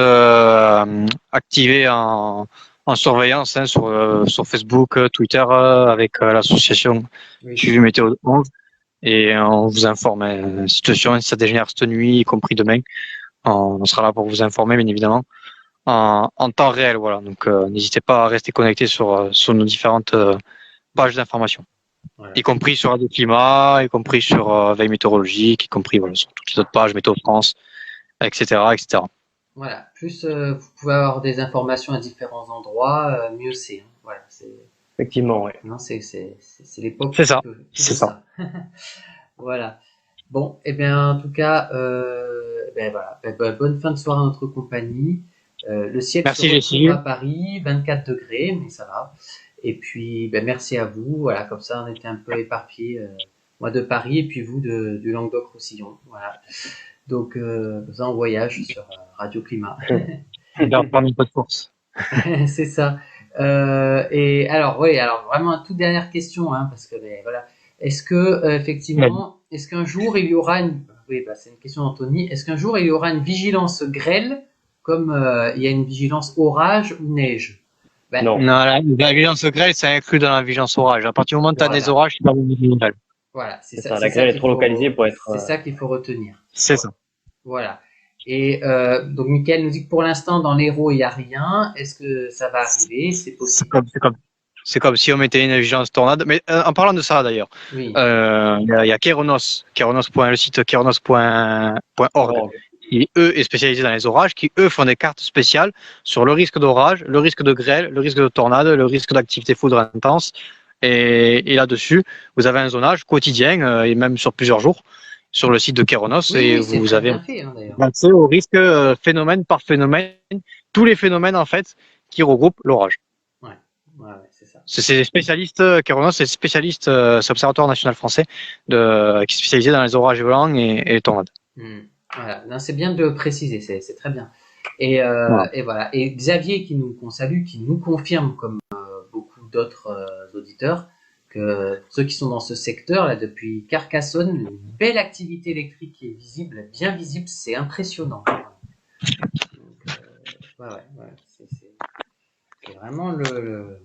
activé en surveillance hein, sur Facebook, Twitter, avec l'association Suivi Météo 11. Et on vous informe. La situation, si ça dégénère cette nuit, y compris demain, on sera là pour vous informer, bien évidemment, en temps réel. Voilà. Donc n'hésitez pas à rester connecté sur nos différentes pages d'information. Voilà. Y compris sur Radio Climat, y compris sur Veille Météorologique, y compris voilà, sur toutes les autres pages, Météo France, etc., etc. Voilà. Plus vous pouvez avoir des informations à différents endroits, mieux c'est. Hein. Voilà. Effectivement, oui. Non, c'est l'époque. C'est ça. C'est ça. Voilà. Bon, et bien en tout cas, voilà. Bonne fin de soirée à notre compagnie. Le ciel se retrouve à Paris, 24 degrés, mais ça va. Et puis, merci à vous. Voilà, comme ça, on était un peu éparpillés. Moi de Paris et puis vous du Languedoc-Roussillon. Voilà. Donc, ça en voyage sur Radio Climat. Prendre une peu de force. C'est ça. Et alors, vraiment, toute dernière question, hein, parce que voilà. Est-ce que effectivement, est-ce qu'un jour il y aura c'est une question d'Anthony. Est-ce qu'un jour il y aura une vigilance grêle comme il y a une vigilance orage ou neige? Non, la vigilance grêle, c'est inclus dans la vigilance orage. À partir du moment où tu as des orages, tu vas avoir une vigilance grêle. Voilà, c'est ça. La grêle est trop localisée pour être. C'est ça qu'il faut retenir. C'est ça. Voilà. Et donc, Mickaël nous dit que pour l'instant, dans l'Hérault, il n'y a rien. Est-ce que ça va arriver? C'est possible. C'est comme si on mettait une vigilance tornade. Mais en parlant de ça, d'ailleurs, il y a Kéronos, le site kéronos.org, qui, eux, est spécialisé dans les orages, qui, eux, font des cartes spéciales sur le risque d'orage, le risque de grêle, le risque de tornade, le risque d'activité foudre intense. Et là-dessus, vous avez un zonage quotidien, et même sur plusieurs jours, sur le site de Kéronos, et vous avez accès au risque phénomène par phénomène, tous les phénomènes, en fait, qui regroupent l'orage. Ouais, c'est ça. C'est spécialiste, Kéronos, c'est spécialiste, c'est l'Observatoire national français qui est spécialisé dans les orages violents et les tornades. Voilà, non, c'est bien de le préciser, c'est très bien. Et voilà. Et Xavier qu'on salue, qui nous confirme, comme beaucoup d'autres auditeurs, que pour ceux qui sont dans ce secteur, là, depuis Carcassonne, une belle activité électrique qui est visible, bien visible, c'est impressionnant. Donc, c'est vraiment le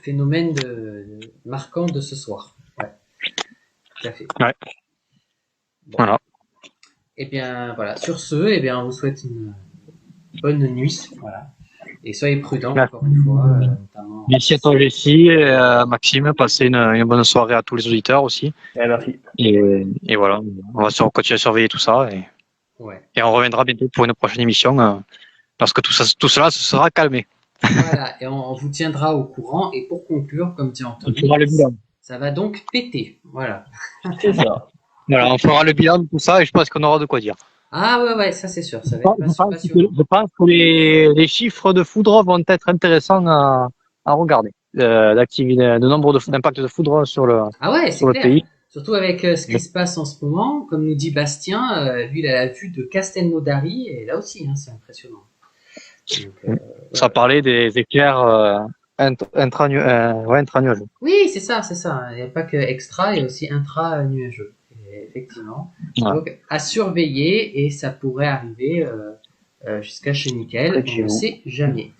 phénomène marquant de ce soir. Ouais, tout à fait. Ouais. Bon. Voilà. Et bien, voilà. Sur ce, on vous souhaite une bonne nuit. Voilà. Et soyez prudents, encore une fois. Notamment... Merci à toi, Jessie, et à Maxime. Passez une bonne soirée à tous les auditeurs aussi. Merci. Et voilà, on va continuer à surveiller tout ça. Et on reviendra bientôt pour une prochaine émission, parce que tout cela se sera calmé. Voilà, et on vous tiendra au courant. Et pour conclure, comme dit Anthony, ça va donc péter. Voilà. C'est ça. Voilà, on fera le bilan de tout ça et je pense qu'on aura de quoi dire. Ah ouais, ça c'est sûr. Ça va être passionnant. Je pense que les chiffres de foudre vont être intéressants à regarder. De nombre d'impacts de foudre sur le pays. Surtout avec ce qui se passe en ce moment, comme nous dit Bastien, lui il a la vue de Castelnaudary et là aussi, c'est impressionnant. Donc, ça parlait des éclairs intra-nuageux. Oui, c'est ça. Il n'y a pas que extra, il y a aussi intra-nuageux. Effectivement. Ouais. Donc, à surveiller, et ça pourrait arriver jusqu'à chez Mickaël, on ne sait jamais.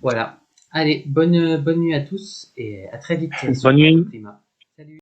Voilà. Allez, bonne nuit à tous, et à très vite. Bonne nuit. Salut.